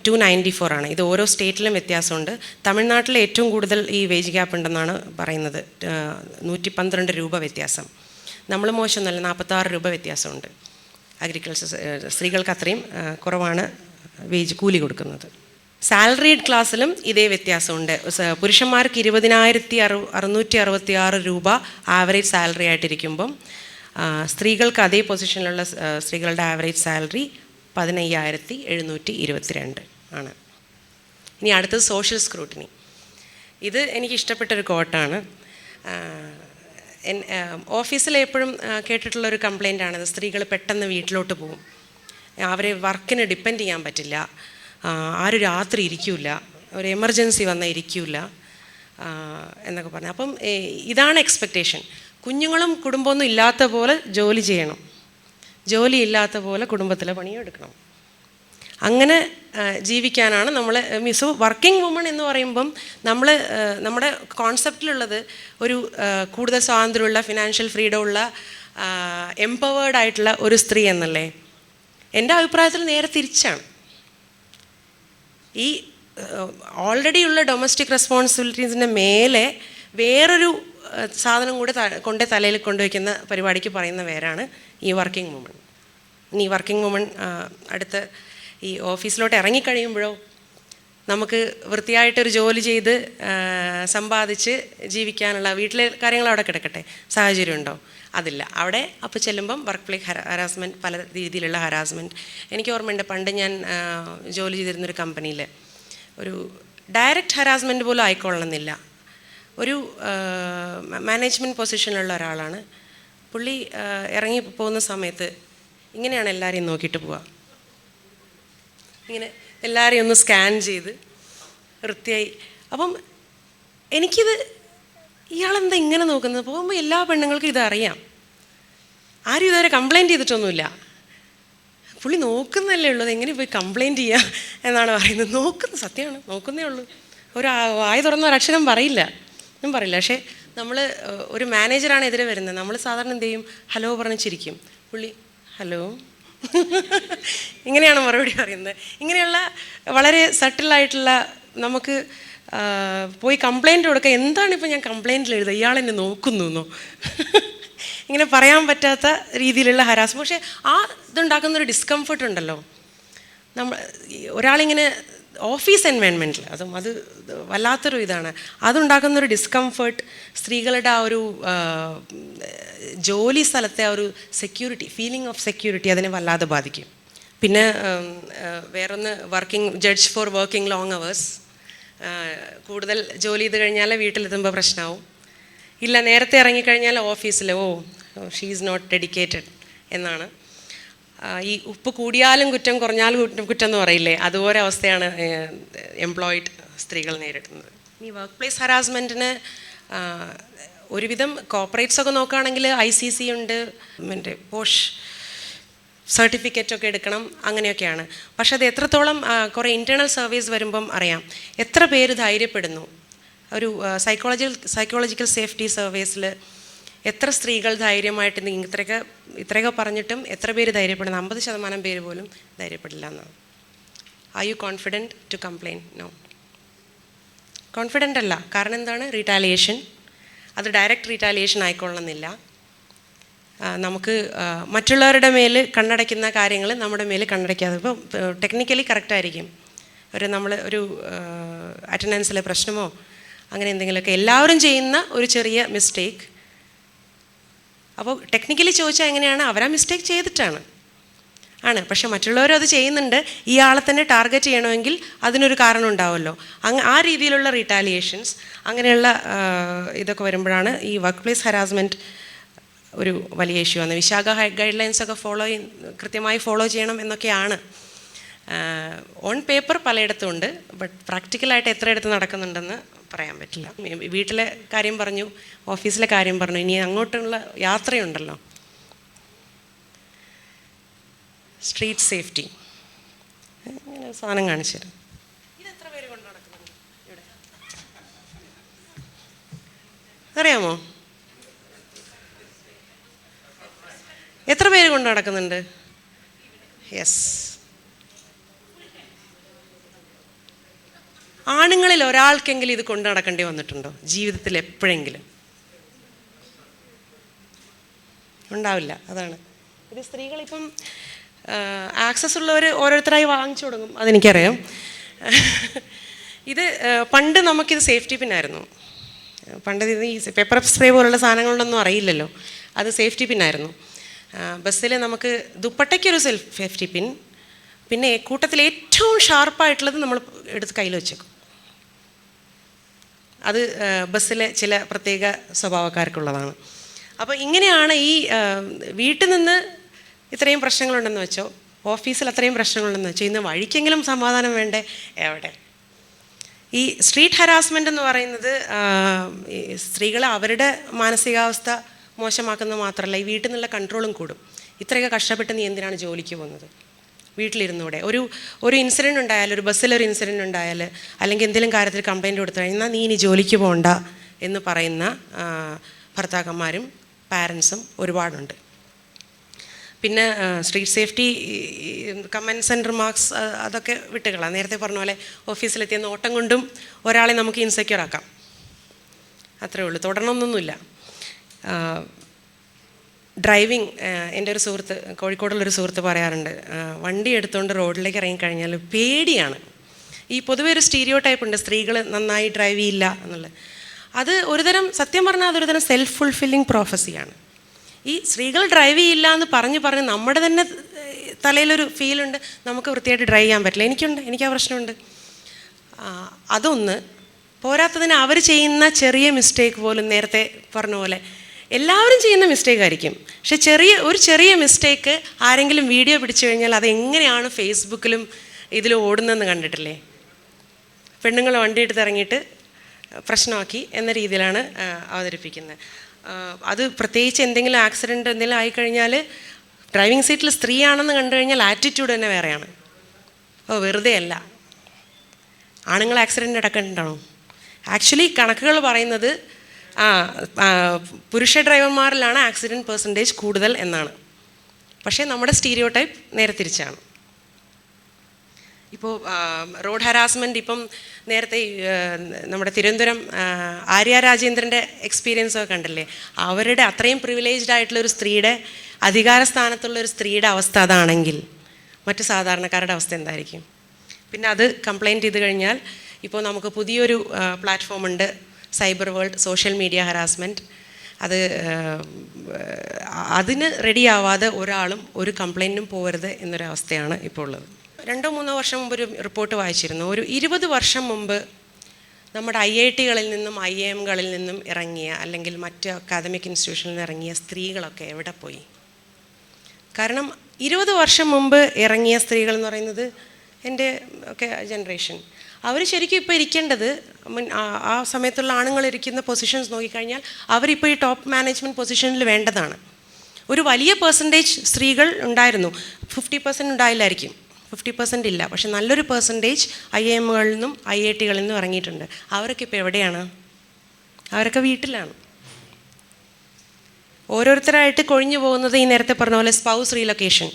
294 ആണ്. ഇത് ഓരോ സ്റ്റേറ്റിലും വ്യത്യാസമുണ്ട്. തമിഴ്നാട്ടിൽ ഏറ്റവും കൂടുതൽ ഈ വേജ് ഗ്യാപ്പ് ഉണ്ടെന്നാണ് പറയുന്നത്, 112 രൂപ വ്യത്യാസം. നമ്മൾ മോശമൊന്നുമല്ല, 46 രൂപ വ്യത്യാസമുണ്ട്. അഗ്രികൾച്ചർ സ്ത്രീകൾക്ക് അത്രയും കുറവാണ് വേജ് കൂലി കൊടുക്കുന്നത്. സാലറീഡ് ക്ലാസ്സിലും ഇതേ വ്യത്യാസമുണ്ട്. പുരുഷന്മാർക്ക് 20,666 രൂപ ആവറേജ് സാലറി ആയിട്ടിരിക്കുമ്പം സ്ത്രീകൾക്ക് അതേ പൊസിഷനിലുള്ള സ്ത്രീകളുടെ ആവറേജ് സാലറി 15,722 ആണ്. ഇനി അടുത്തത് സോഷ്യൽ സ്ക്രൂട്ടിനി. ഇത് എനിക്കിഷ്ടപ്പെട്ടൊരു കോട്ടാണ്. ഓഫീസിൽ എപ്പോഴും കേട്ടിട്ടുള്ളൊരു കംപ്ലയിൻ്റാണിത്. സ്ത്രീകൾ പെട്ടെന്ന് വീട്ടിലോട്ട് പോകും, അവരെ വർക്കിന് ഡിപ്പെൻഡ് ചെയ്യാൻ പറ്റില്ല, ആരും രാത്രി ഇരിക്കില്ല, ഒരു എമർജൻസി വന്നാൽ ഇരിക്കില്ല എന്നൊക്കെ പറഞ്ഞു. അപ്പം ഇതാണ് എക്സ്പെക്റ്റേഷൻ. കുഞ്ഞുങ്ങളും കുടുംബമൊന്നും ഇല്ലാത്ത പോലെ ജോലി ചെയ്യണം, ജോലി ഇല്ലാത്ത പോലെ കുടുംബത്തിലെ പണിയും എടുക്കണം. അങ്ങനെ ജീവിക്കാനാണ് നമ്മൾ. സോ വർക്കിംഗ് വുമൺ എന്ന് പറയുമ്പം നമ്മുടെ കോൺസെപ്റ്റിലുള്ളത് ഒരു കൂടുതൽ സ്വാതന്ത്ര്യമുള്ള, ഫിനാൻഷ്യൽ ഫ്രീഡം ഉള്ള, എംപവേർഡ് ആയിട്ടുള്ള ഒരു സ്ത്രീ എന്നല്ലേ. എൻ്റെ അഭിപ്രായത്തിൽ നേരെ തിരിച്ചാണ്. ഈ ഓൾറെഡി ഉള്ള ഡൊമസ്റ്റിക് റെസ്പോൺസിബിലിറ്റീസിൻ്റെ മേലെ വേറൊരു സാധനം കൂടെ തലയിൽ കൊണ്ടുവയ്ക്കുന്ന പരിപാടിക്ക് പറയുന്ന പേരാണ് ഈ വർക്കിംഗ് വുമൺ. ഇനി വർക്കിംഗ് വുമൺ അടുത്ത ഈ ഓഫീസിലോട്ട് ഇറങ്ങിക്കഴിയുമ്പോഴോ നമുക്ക് വൃത്തിയായിട്ടൊരു ജോലി ചെയ്ത് സമ്പാദിച്ച് ജീവിക്കാനുള്ള വീട്ടിലെ കാര്യങ്ങൾ അവിടെ കിടക്കട്ടെ, സാഹചര്യമുണ്ടോ? അതില്ല. അവിടെ അപ്പോൾ ചെല്ലുമ്പം വർക്ക് പ്ലേസ് ഹരാസ്മെൻറ്റ്, പല രീതിയിലുള്ള ഹരാസ്മെൻറ്റ്. എനിക്ക് ഓർമ്മയുണ്ട്, പണ്ട് ഞാൻ ജോലി ചെയ്തിരുന്നൊരു കമ്പനിയിൽ ഒരു ഡയറക്റ്റ് ഹരാസ്മെൻറ്റ് പോലും ആയിക്കൊള്ളണമെന്നില്ല. ഒരു മാനേജ്മെൻറ്റ് പൊസിഷനിലുള്ള ഒരാളാണ്. പുള്ളി ഇറങ്ങി പോകുന്ന സമയത്ത് ഇങ്ങനെയാണ് എല്ലാവരെയും നോക്കിയിട്ട് പോവുക. ഇങ്ങനെ എല്ലാവരെയും ഒന്ന് സ്കാൻ ചെയ്ത് വൃത്തിയായി. അപ്പം എനിക്കിത് ഇയാളെന്താ ഇങ്ങനെ നോക്കുന്നത്? പോകുമ്പോൾ എല്ലാ പെണ്ണുങ്ങൾക്കും ഇതറിയാം. ആരും ഇതുവരെ കംപ്ലയിൻറ്റ് ചെയ്തിട്ടൊന്നുമില്ല. പുള്ളി നോക്കുന്നല്ലേ ഉള്ളൂ, എങ്ങനെ പോയി കംപ്ലയിൻറ്റ് ചെയ്യുക എന്നാണ് പറയുന്നത്. സത്യമാണ്, നോക്കുന്നേ ഉള്ളൂ. ഒരു വായ തുറന്ന ഒരക്ഷരം പറയില്ല, ഒന്നും പറയില്ല. പക്ഷേ നമ്മൾ ഒരു മാനേജറാണ് എതിരെ വരുന്നത്, നമ്മൾ സാധാരണ എന്ത് ചെയ്യും? ഹലോ പറഞ്ഞ് ചിരിക്കും. പുള്ളി ഹലോ ഇങ്ങനെയാണ് മറുപടി പറയുന്നത്. ഇങ്ങനെയുള്ള വളരെ സട്ടിലായിട്ടുള്ള, നമുക്ക് പോയി കംപ്ലയിൻറ്റ് കൊടുക്കുക. എന്താണിപ്പോൾ ഞാൻ കംപ്ലയിൻറ്റിൽ എഴുതുക, ഇയാളെന്നെ നോക്കുന്നു എന്നോ ഇങ്ങനെ പറയാൻ പറ്റാത്ത രീതിയിലുള്ള ഹരാസ്. പക്ഷേ ആ ഇതുണ്ടാക്കുന്നൊരു ഡിസ്കംഫർട്ട് ഉണ്ടല്ലോ. ഒരാളിങ്ങനെ ഓഫീസ് എൻവയൺമെൻറ്റിൽ അത് വല്ലാത്തൊരു ഇതാണ്. അതുണ്ടാക്കുന്നൊരു ഡിസ്കംഫർട്ട് സ്ത്രീകളുടെ ആ ഒരു ജോലി സ്ഥലത്തെ ആ ഒരു സെക്യൂരിറ്റി, ഫീലിംഗ് ഓഫ് സെക്യൂരിറ്റി അതിനെ വല്ലാതെ ബാധിക്കും. പിന്നെ വേറൊന്ന് judge for working long hours. കൂടുതൽ ജോലി ചെയ്ത് കഴിഞ്ഞാൽ വീട്ടിലെത്തുമ്പോൾ പ്രശ്നമാവും. ഇല്ല, നേരത്തെ ഇറങ്ങിക്കഴിഞ്ഞാൽ ഓഫീസിൽ ഷീ ഈസ് നോട്ട് ഡെഡിക്കേറ്റഡ് എന്നാണ്. ഈ ഉപ്പ് കൂടിയാലും കുറ്റം, കുറഞ്ഞാലും കുറ്റം എന്ന് പറയില്ലേ, അതുപോലെ അവസ്ഥയാണ് എംപ്ലോയിഡ് സ്ത്രീകൾ നേരിടുന്നത്. ഈ വർക്ക് പ്ലേസ് ഹരാസ്മെൻറ്റിന് ഒരുവിധം കോർപ്പറേറ്റ്സൊക്കെ നോക്കുകയാണെങ്കിൽ ICC ഉണ്ട്, മറ്റേ പോഷ് സർട്ടിഫിക്കറ്റൊക്കെ എടുക്കണം, അങ്ങനെയൊക്കെയാണ്. പക്ഷെ അത് എത്രത്തോളം കുറേ ഇൻറ്റേർണൽ സർവീസ് വരുമ്പം അറിയാം എത്ര പേര് ധൈര്യപ്പെടുന്നു. ഒരു സൈക്കോളജിക്കൽ സേഫ്റ്റി സർവീസിൽ എത്ര സ്ത്രീകൾ ധൈര്യമായിട്ട് ഇത്രയൊക്കെ പറഞ്ഞിട്ടും എത്ര പേര് ധൈര്യപ്പെടുന്നു? 50% പേര് പോലും ധൈര്യപ്പെടില്ല എന്നാണ്. Are you confident to complain? No, confident അല്ല. കാരണം എന്താണ്? റീറ്റാലിയേഷൻ. അത് ഡയറക്റ്റ് റീറ്റാലിയേഷൻ ആയിക്കൊള്ളണമെന്നില്ല. നമുക്ക് മറ്റുള്ളവരുടെ മേൽ കണ്ണടയ്ക്കുന്ന കാര്യങ്ങൾ നമ്മുടെ മേൽ കണ്ണടയ്ക്കാതെ, ഇപ്പോൾ ടെക്നിക്കലി കറക്റ്റായിരിക്കും, നമ്മൾ ഒരു അറ്റൻഡൻസിലെ പ്രശ്നമോ അങ്ങനെ എന്തെങ്കിലുമൊക്കെ എല്ലാവരും ചെയ്യുന്ന ഒരു ചെറിയ മിസ്റ്റേക്ക്. അപ്പോൾ ടെക്നിക്കലി ചോദിച്ചാൽ എങ്ങനെയാണ്? അവരാ മിസ്റ്റേക്ക് ചെയ്തിട്ടാണ് പക്ഷെ മറ്റുള്ളവരും അത് ചെയ്യുന്നുണ്ട്. ഈ ആളെ തന്നെ ടാർഗറ്റ് ചെയ്യണമെങ്കിൽ അതിനൊരു കാരണം ഉണ്ടാവുമല്ലോ. ആ രീതിയിലുള്ള റീറ്റാലിയേഷൻസ്, അങ്ങനെയുള്ള ഇതൊക്കെ വരുമ്പോഴാണ് ഈ വർക്ക് പ്ലേസ് ഹരാസ്മെൻറ്റ് ഒരു വലിയ ഇഷ്യൂ ആണ്. വിശാഖ ഗൈഡ് ലൈൻസൊക്കെ കൃത്യമായി ഫോളോ ചെയ്യണം എന്നൊക്കെയാണ്. ഓൺ പേപ്പർ പലയിടത്തും ഉണ്ട്, ബട്ട് പ്രാക്ടിക്കലായിട്ട് എത്രയിടത്ത് നടക്കുന്നുണ്ടെന്ന് പറയാൻ പറ്റില്ല. വീട്ടിലെ കാര്യം പറഞ്ഞു, ഓഫീസിലെ കാര്യം പറഞ്ഞു, ഇനി അങ്ങോട്ടുള്ള യാത്രയുണ്ടല്ലോ. സ്ട്രീറ്റ് സേഫ്റ്റി സാധനം കാണിച്ചു തരാം. ഇതെത്ര പേര് കൊണ്ട് നടക്കുന്നുണ്ട് ഇവിടെ അറിയാമോ? എത്ര പേര് കൊണ്ട് നടക്കുന്നുണ്ട്? യെസ്, ആണുങ്ങളിൽ ഒരാൾക്കെങ്കിലും ഇത് കൊണ്ടു നടക്കേണ്ടി വന്നിട്ടുണ്ടോ ജീവിതത്തിൽ? എപ്പോഴെങ്കിലും ഉണ്ടാവില്ല. അതാണ് ഇത്. സ്ത്രീകളിപ്പം ആക്സസ് ഉള്ളവർ ഓരോരുത്തരായി വാങ്ങിച്ചു തുടങ്ങും, അതെനിക്കറിയാം. ഇത് പണ്ട് നമുക്കിത് സേഫ്റ്റി പിന്നായിരുന്നു. പണ്ട് ഇത് ഈ പെപ്പർ സ്പ്രേ പോലുള്ള സാധനങ്ങളൊന്നും അറിയില്ലല്ലോ, അത് സേഫ്റ്റി പിന്നായിരുന്നു. ബസ്സിൽ നമുക്ക് ദുപ്പട്ടയ്ക്കൊരു സേഫ്റ്റി പിൻ, പിന്നെ കൂട്ടത്തിൽ ഏറ്റവും ഷാർപ്പായിട്ടുള്ളത് നമ്മൾ എടുത്ത് കയ്യിൽ വെച്ചേക്കും. അത് ബസ്സിലെ ചില പ്രത്യേക സ്വഭാവക്കാർക്കുള്ളതാണ്. അപ്പോൾ ഇങ്ങനെയാണ് ഈ വീട്ടിൽ നിന്ന് ഇത്രയും പ്രശ്നങ്ങളുണ്ടെന്ന് വെച്ചോ, ഓഫീസിൽ അത്രയും പ്രശ്നങ്ങളുണ്ടെന്ന് വെച്ചോ, ഇന്ന് വഴിക്കെങ്കിലും സമാധാനം വേണ്ടേ? എവിടെ? ഈ സ്ട്രീറ്റ് ഹരാസ്മെൻ്റ് എന്ന് പറയുന്നത് സ്ത്രീകൾ അവരുടെ മാനസികാവസ്ഥ മോശമാക്കുന്നത് മാത്രമല്ല, ഈ വീട്ടിൽ നിന്നുള്ള കൺട്രോളും കൂടും. ഇത്രയൊക്കെ കഷ്ടപ്പെട്ട് നീ എന്തിനാണ് ജോലിക്ക് പോകുന്നത്, വീട്ടിലിരുന്നൂടെ? ഒരു ഇൻസിഡൻറ്റ് ഉണ്ടായാൽ, ഒരു ബസ്സിലൊരു ഇൻസിഡൻറ്റ് ഉണ്ടായാൽ, അല്ലെങ്കിൽ എന്തെങ്കിലും കാര്യത്തിൽ കംപ്ലയിൻറ്റ് കൊടുത്തു കഴിഞ്ഞാൽ നീ ഇനി ജോലിക്ക് പോകണ്ട എന്ന് പറയുന്ന ഭർത്താക്കന്മാരും പാരൻസും ഒരുപാടുണ്ട്. പിന്നെ street safety comments and remarks അതൊക്കെ വിട്ടുകളാം. നേരത്തെ പറഞ്ഞ പോലെ ഓഫീസിലെത്തിയ നോട്ടം കൊണ്ടും ഒരാളെ നമുക്ക് ഇൻസെക്യൂർ ആക്കാം, അത്രേ ഉള്ളൂ. തുടരണമെന്നൊന്നുമില്ല. ഡ്രൈവിങ്, എൻ്റെ ഒരു സുഹൃത്ത്, കോഴിക്കോടുള്ളൊരു സുഹൃത്ത് പറയാറുണ്ട്, വണ്ടി എടുത്തുകൊണ്ട് റോഡിലേക്ക് ഇറങ്ങിക്കഴിഞ്ഞാൽ പേടിയാണ്. ഈ പൊതുവെ ഒരു സ്റ്റീരിയോ ടൈപ്പ് ഉണ്ട്, സ്ത്രീകൾ നന്നായി ഡ്രൈവ് ചെയ്യില്ല എന്നുള്ളത്. അത് ഒരുതരം, സത്യം പറഞ്ഞാൽ അതൊരു തരം സെൽഫ് ഫുൾഫില്ലിങ് പ്രോഫസിയാണ്. ഈ സ്ത്രീകൾ ഡ്രൈവ് ചെയ്യില്ല എന്ന് പറഞ്ഞ് നമ്മുടെ തന്നെ തലയിലൊരു ഫീലുണ്ട്, നമുക്ക് വൃത്തിയായിട്ട് ഡ്രൈവ് ചെയ്യാൻ പറ്റില്ല. എനിക്ക് ആ പ്രശ്നമുണ്ട്. അതൊന്ന് പോരാത്തതിന് അവർ ചെയ്യുന്ന ചെറിയ മിസ്റ്റേക്ക് പോലും, നേരത്തെ പറഞ്ഞ പോലെ എല്ലാവരും ചെയ്യുന്ന മിസ്റ്റേക്ക് ആയിരിക്കും, പക്ഷെ ഒരു ചെറിയ മിസ്റ്റേക്ക് ആരെങ്കിലും വീഡിയോ പിടിച്ചു കഴിഞ്ഞാൽ അത് എങ്ങനെയാണ് ഫേസ്ബുക്കിലും ഇതിൽ ഓടുന്നതെന്ന് കണ്ടിട്ടില്ലേ? പെണ്ണുങ്ങൾ വണ്ടി എടുത്ത് ഇറങ്ങിയിട്ട് പ്രശ്നമാക്കി എന്ന രീതിയിലാണ് അവതരിപ്പിക്കുന്നത്. അത് പ്രത്യേകിച്ച് എന്തെങ്കിലും ആക്സിഡൻറ്റ് എന്തെങ്കിലും ആയിക്കഴിഞ്ഞാൽ ഡ്രൈവിംഗ് സീറ്റിൽ സ്ത്രീയാണെന്ന് കണ്ടു കഴിഞ്ഞാൽ ആറ്റിറ്റ്യൂഡ് തന്നെ വേറെയാണ്. വെറുതെ അല്ല, ആണുങ്ങൾ ആക്സിഡൻറ്റ് നടക്കണ്ടാണോ? ആക്ച്വലി കണക്കുകൾ പറയുന്നത് പുരുഷ ഡ്രൈവർമാരിലാണ് ആക്സിഡൻറ്റ് പെർസെൻറ്റേജ് കൂടുതൽ എന്നാണ്. പക്ഷേ നമ്മുടെ സ്റ്റീരിയോ ടൈപ്പ് നേരെ തിരിച്ചാണ്. ഇപ്പോൾ റോഡ് ഹരാസ്മെൻറ്റ്, ഇപ്പം നേരത്തെ നമ്മുടെ തിരുവനന്തപുരം ആര്യ രാജേന്ദ്രൻ്റെ എക്സ്പീരിയൻസൊക്കെ കണ്ടില്ലേ? അവരുടെ അത്രയും പ്രിവിലേജ്ഡ് ആയിട്ടുള്ളൊരു സ്ത്രീയുടെ, അധികാരസ്ഥാനത്തുള്ളൊരു സ്ത്രീയുടെ അവസ്ഥ അതാണെങ്കിൽ മറ്റു സാധാരണക്കാരുടെ അവസ്ഥ എന്തായിരിക്കും? പിന്നെ അത് കംപ്ലയിൻറ്റ് ചെയ്ത് കഴിഞ്ഞാൽ ഇപ്പോൾ നമുക്ക് പുതിയൊരു പ്ലാറ്റ്ഫോമുണ്ട്, cyber world social media harassment. അതിന് റെഡിയാവാതെ ഒരാളും ഒരു കംപ്ലയിൻറ്റും പോകരുത് എന്നൊരവസ്ഥയാണ് ഇപ്പോൾ ഉള്ളത്. 2-3 വർഷം മുമ്പ് ഒരു റിപ്പോർട്ട് വായിച്ചിരുന്നു. ഒരു 20 വർഷം മുമ്പ് നമ്മുടെ IIT-കളിൽ നിന്നും IIM-കളിൽ നിന്നും ഇറങ്ങിയ, അല്ലെങ്കിൽ മറ്റ് അക്കാദമിക് ഇൻസ്റ്റിറ്റ്യൂഷനിൽ നിന്ന് ഇറങ്ങിയ സ്ത്രീകളൊക്കെ എവിടെ പോയി? കാരണം 20 വർഷം മുമ്പ് ഇറങ്ങിയ സ്ത്രീകൾ എന്ന് പറയുന്നത് എൻ്റെ ഒക്കെ ജനറേഷൻ, അവർ ശരിക്കും ഇപ്പോൾ ഇരിക്കേണ്ടത്, ആ സമയത്തുള്ള ആണുങ്ങൾ ഇരിക്കുന്ന പൊസിഷൻസ് നോക്കിക്കഴിഞ്ഞാൽ അവരിപ്പോൾ ഈ ടോപ്പ് മാനേജ്മെൻറ്റ് പൊസിഷനിൽ വേണ്ടതാണ്. ഒരു വലിയ പെർസെൻറ്റേജ് സ്ത്രീകൾ ഉണ്ടായിരുന്നു, 50% ഉണ്ടായില്ലായിരിക്കും, 50% ഇല്ല, പക്ഷെ നല്ലൊരു പെർസെൻറ്റേജ് IIM-കളിൽ നിന്നും IIT-കളിൽ നിന്നും ഇറങ്ങിയിട്ടുണ്ട്. അവരൊക്കെ ഇപ്പോൾ എവിടെയാണ്? അവരൊക്കെ വീട്ടിലാണ്. ഓരോരുത്തരായിട്ട് കൊഴിഞ്ഞു പോകുന്നത് ഈ നേരത്തെ പറഞ്ഞ പോലെ സ്പൗസ് റീലൊക്കേഷൻ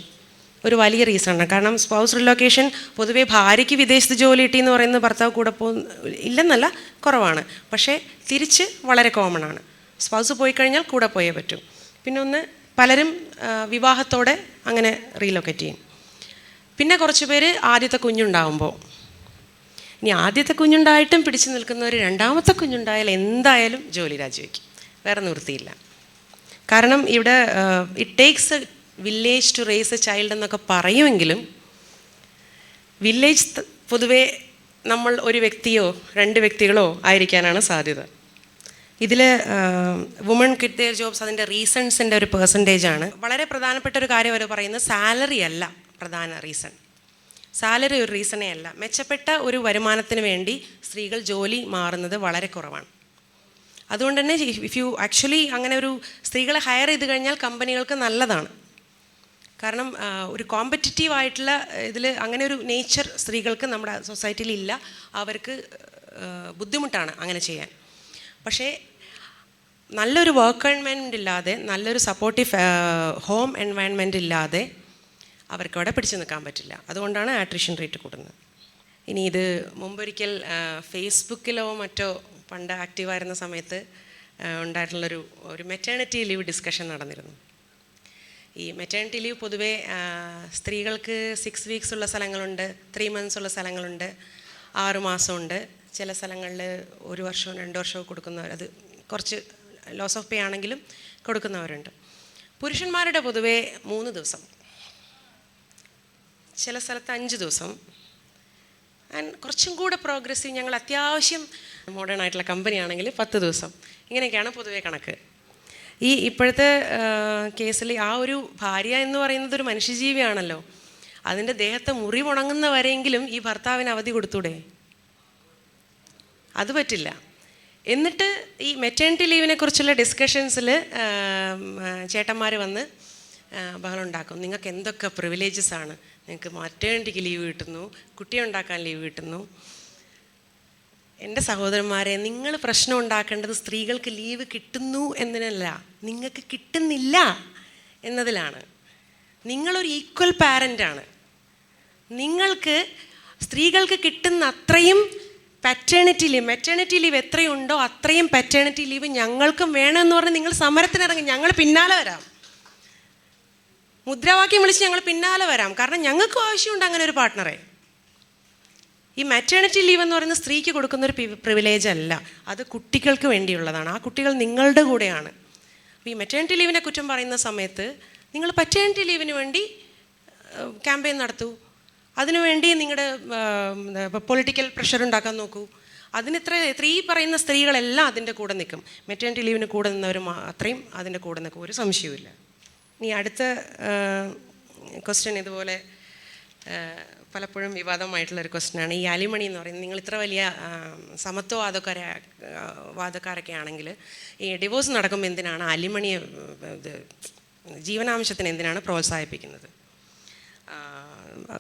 ഒരു വലിയ റീസണാണ്. കാരണം സ്പൗസ് റീലൊക്കേഷൻ പൊതുവേ ഭാര്യയ്ക്ക് വിദേശത്ത് ജോലി കിട്ടിയെന്ന് പറയുന്നത് ഭർത്താവ് കൂടെ ഇല്ലെന്നല്ല, കുറവാണ്. പക്ഷേ തിരിച്ച് വളരെ കോമൺ ആണ്. സ്പൗസ് പോയി കഴിഞ്ഞാൽ കൂടെ പോയേ പറ്റൂ. പിന്നെ ഒന്ന്, പലരും വിവാഹത്തോടെ അങ്ങനെ റീലൊക്കേറ്റ് ചെയ്യും. പിന്നെ കുറച്ച് പേര് ആദ്യത്തെ കുഞ്ഞുണ്ടാകുമ്പോൾ, ഇനി ആദ്യത്തെ കുഞ്ഞുണ്ടായിട്ടും പിടിച്ചു നിൽക്കുന്നവർ രണ്ടാമത്തെ കുഞ്ഞുണ്ടായാൽ എന്തായാലും ജോലി രാജിവെക്കും, വേറെ നിവൃത്തിയില്ല. കാരണം ഇവിടെ it takes a village to raise a child എന്നൊക്കെ പറയുമെങ്കിലും വില്ലേജ് പൊതുവേ നമ്മൾ ഒരു വ്യക്തിയോ 2 വ്യക്തികളോ ആയിരിക്കാനാണ് സാധ്യത. ഇതിൽ വുമൺ ക്വിറ്റ് ദെയർ ജോബ്സ്, അതിൻ്റെ റീസൺസിൻ്റെ ഒരു പെർസെൻറ്റേജാണ്. വളരെ പ്രധാനപ്പെട്ട ഒരു കാര്യം അവർ പറയുന്നത് സാലറി അല്ല പ്രധാന റീസൺ. സാലറി ഒരു റീസണേ അല്ല. മെച്ചപ്പെട്ട ഒരു വരുമാനത്തിന് വേണ്ടി സ്ത്രീകൾ ജോലി മാറുന്നത് വളരെ കുറവാണ്. അതുകൊണ്ട് തന്നെ ഇഫ് യു ആക്ച്വലി അങ്ങനെ ഒരു സ്ത്രീകളെ ഹയർ ചെയ്ത് കഴിഞ്ഞാൽ കമ്പനികൾക്ക് നല്ലതാണ്. കാരണം ഒരു കോമ്പറ്റിറ്റീവ് ആയിട്ടുള്ള ഇതിൽ അങ്ങനെ ഒരു നേച്ചർ സ്ത്രീകൾക്ക് നമ്മുടെ സൊസൈറ്റിയിൽ ഇല്ല. അവർക്ക് ബുദ്ധിമുട്ടാണ് അങ്ങനെ ചെയ്യാൻ. പക്ഷേ നല്ലൊരു വർക്ക് എൻവയൺമെൻറ്റ് ഇല്ലാതെ, നല്ലൊരു സപ്പോർട്ടീവ് ഹോം എൻവയൺമെൻറ്റ് ഇല്ലാതെ അവർക്ക് അവിടെ പിടിച്ചു നിൽക്കാൻ പറ്റില്ല. അതുകൊണ്ടാണ് ആട്രിഷൻ റേറ്റ് കൂടുന്നത്. ഇനി ഇത് മുമ്പൊരിക്കൽ ഫേസ്ബുക്കിലോ മറ്റോ പണ്ട് ആക്റ്റീവായിരുന്ന സമയത്ത് ഉണ്ടായിട്ടുള്ളൊരു മെറ്റേണിറ്റി ലീവ് ഡിസ്കഷൻ നടന്നിരുന്നു. ഈ മെറ്റേണിറ്റി ലീവ് പൊതുവേ സ്ത്രീകൾക്ക് 6 വീക്സ് ഉള്ള സ്ഥലങ്ങളുണ്ട്, 3 months ഉള്ള സ്ഥലങ്ങളുണ്ട്, 6 മാസമുണ്ട്, ചില സ്ഥലങ്ങളിൽ 1 വർഷവും 2 വർഷവും കൊടുക്കുന്നവർ, അത് കുറച്ച് ലോസ് ഓഫ് പേ ആണെങ്കിലും കൊടുക്കുന്നവരുണ്ട്. പുരുഷന്മാരുടെ പൊതുവേ 3 ദിവസം, ചില സ്ഥലത്ത് 5 ദിവസം, ആൻഡ് കുറച്ചും കൂടെ പ്രോഗ്രസീവ്, ഞങ്ങൾ അത്യാവശ്യം മോഡേൺ ആയിട്ടുള്ള കമ്പനിയാണെങ്കിൽ 10 ദിവസം. ഇങ്ങനെയൊക്കെയാണ് പൊതുവേ കണക്ക്. ഈ ഇപ്പോഴത്തെ കേസിൽ ആ ഒരു ഭാര്യ എന്ന് പറയുന്നത് ഒരു മനുഷ്യജീവിയാണല്ലോ, അതിൻ്റെ ദേഹത്തെ മുറിവുണങ്ങുന്ന വരെയെങ്കിലും ഈ ഭർത്താവിന് അവധി കൊടുത്തൂടെ? അത് പറ്റില്ല. എന്നിട്ട് ഈ മെറ്റേണിറ്റി ലീവിനെ കുറിച്ചുള്ള ഡിസ്കഷൻസിൽ ചേട്ടന്മാർ വന്ന് ബഹളം ഉണ്ടാക്കും. നിങ്ങൾക്ക് എന്തൊക്കെ പ്രിവിലേജസ് ആണ്, നിങ്ങൾക്ക് മെറ്റേണിറ്റിക്ക് ലീവ് കിട്ടുന്നു, കുട്ടിയെ ഉണ്ടാക്കാൻ ലീവ് കിട്ടുന്നു. എൻ്റെ സഹോദരന്മാരെ, നിങ്ങൾ പ്രശ്നം ഉണ്ടാക്കേണ്ടത് സ്ത്രീകൾക്ക് ലീവ് കിട്ടുന്നു എന്നതിനല്ല, നിങ്ങൾക്ക് കിട്ടുന്നില്ല എന്നതിലാണ്. നിങ്ങളൊരു ഈക്വൽ പാരൻ്റാണ്. നിങ്ങൾക്ക് സ്ത്രീകൾക്ക് കിട്ടുന്ന അത്രയും മെറ്റേണിറ്റി ലീവ് എത്രയുണ്ടോ അത്രയും പാറ്റേണിറ്റി ലീവ് ഞങ്ങൾക്കും വേണമെന്ന് പറഞ്ഞ് നിങ്ങൾ സമരത്തിനിറങ്ങി. ഞങ്ങൾ പിന്നാലെ വരാം, മുദ്രാവാക്യം വിളിച്ച് ഞങ്ങൾ പിന്നാലെ വരാം. കാരണം ഞങ്ങൾക്കും ആവശ്യമുണ്ട് അങ്ങനെ ഒരു പാർട്ട്ണറെ. ഈ മാറ്റേണിറ്റി ലീവ് എന്ന് പറയുന്നത് സ്ത്രീക്ക് കൊടുക്കുന്നൊരു പ്രിവിലേജ് അല്ല, അത് കുട്ടികൾക്ക് വേണ്ടിയുള്ളതാണ്. ആ കുട്ടികൾ നിങ്ങളുടെ കൂടെയാണ്. അപ്പോൾ ഈ മെറ്റേണിറ്റി ലീവിനെ കുറ്റം പറയുന്ന സമയത്ത് നിങ്ങൾ പറ്റേണിറ്റി ലീവിന് വേണ്ടി ക്യാമ്പയിൻ നടത്തൂ. അതിനുവേണ്ടി നിങ്ങളുടെ പൊളിറ്റിക്കൽ പ്രഷർ ഉണ്ടാക്കാൻ നോക്കൂ. അതിനിത്ര ഈ പറയുന്ന സ്ത്രീകളെല്ലാം അതിൻ്റെ കൂടെ നിൽക്കും. മെറ്റേണിറ്റി ലീവിന് കൂടെ നിന്നവർ അത്രയും അതിൻ്റെ കൂടെ നിൽക്കും, ഒരു സംശയവുമില്ല. ഇനി അടുത്ത ക്വസ്റ്റ്യൻ ഇതുപോലെ പലപ്പോഴും വിവാദമായിട്ടുള്ളൊരു ക്വസ്റ്റ്യനാണ്. ഈ അലിമണി എന്ന് പറയുന്നത്, നിങ്ങൾ ഇത്ര വലിയ വാദക്കാരൊക്കെ ആണെങ്കിൽ ഈ ഡിവോഴ്സ് നടക്കുമ്പോൾ എന്തിനാണ് അലിമണിയെ ജീവനാംശത്തിന് എന്തിനാണ് പ്രോത്സാഹിപ്പിക്കുന്നത്?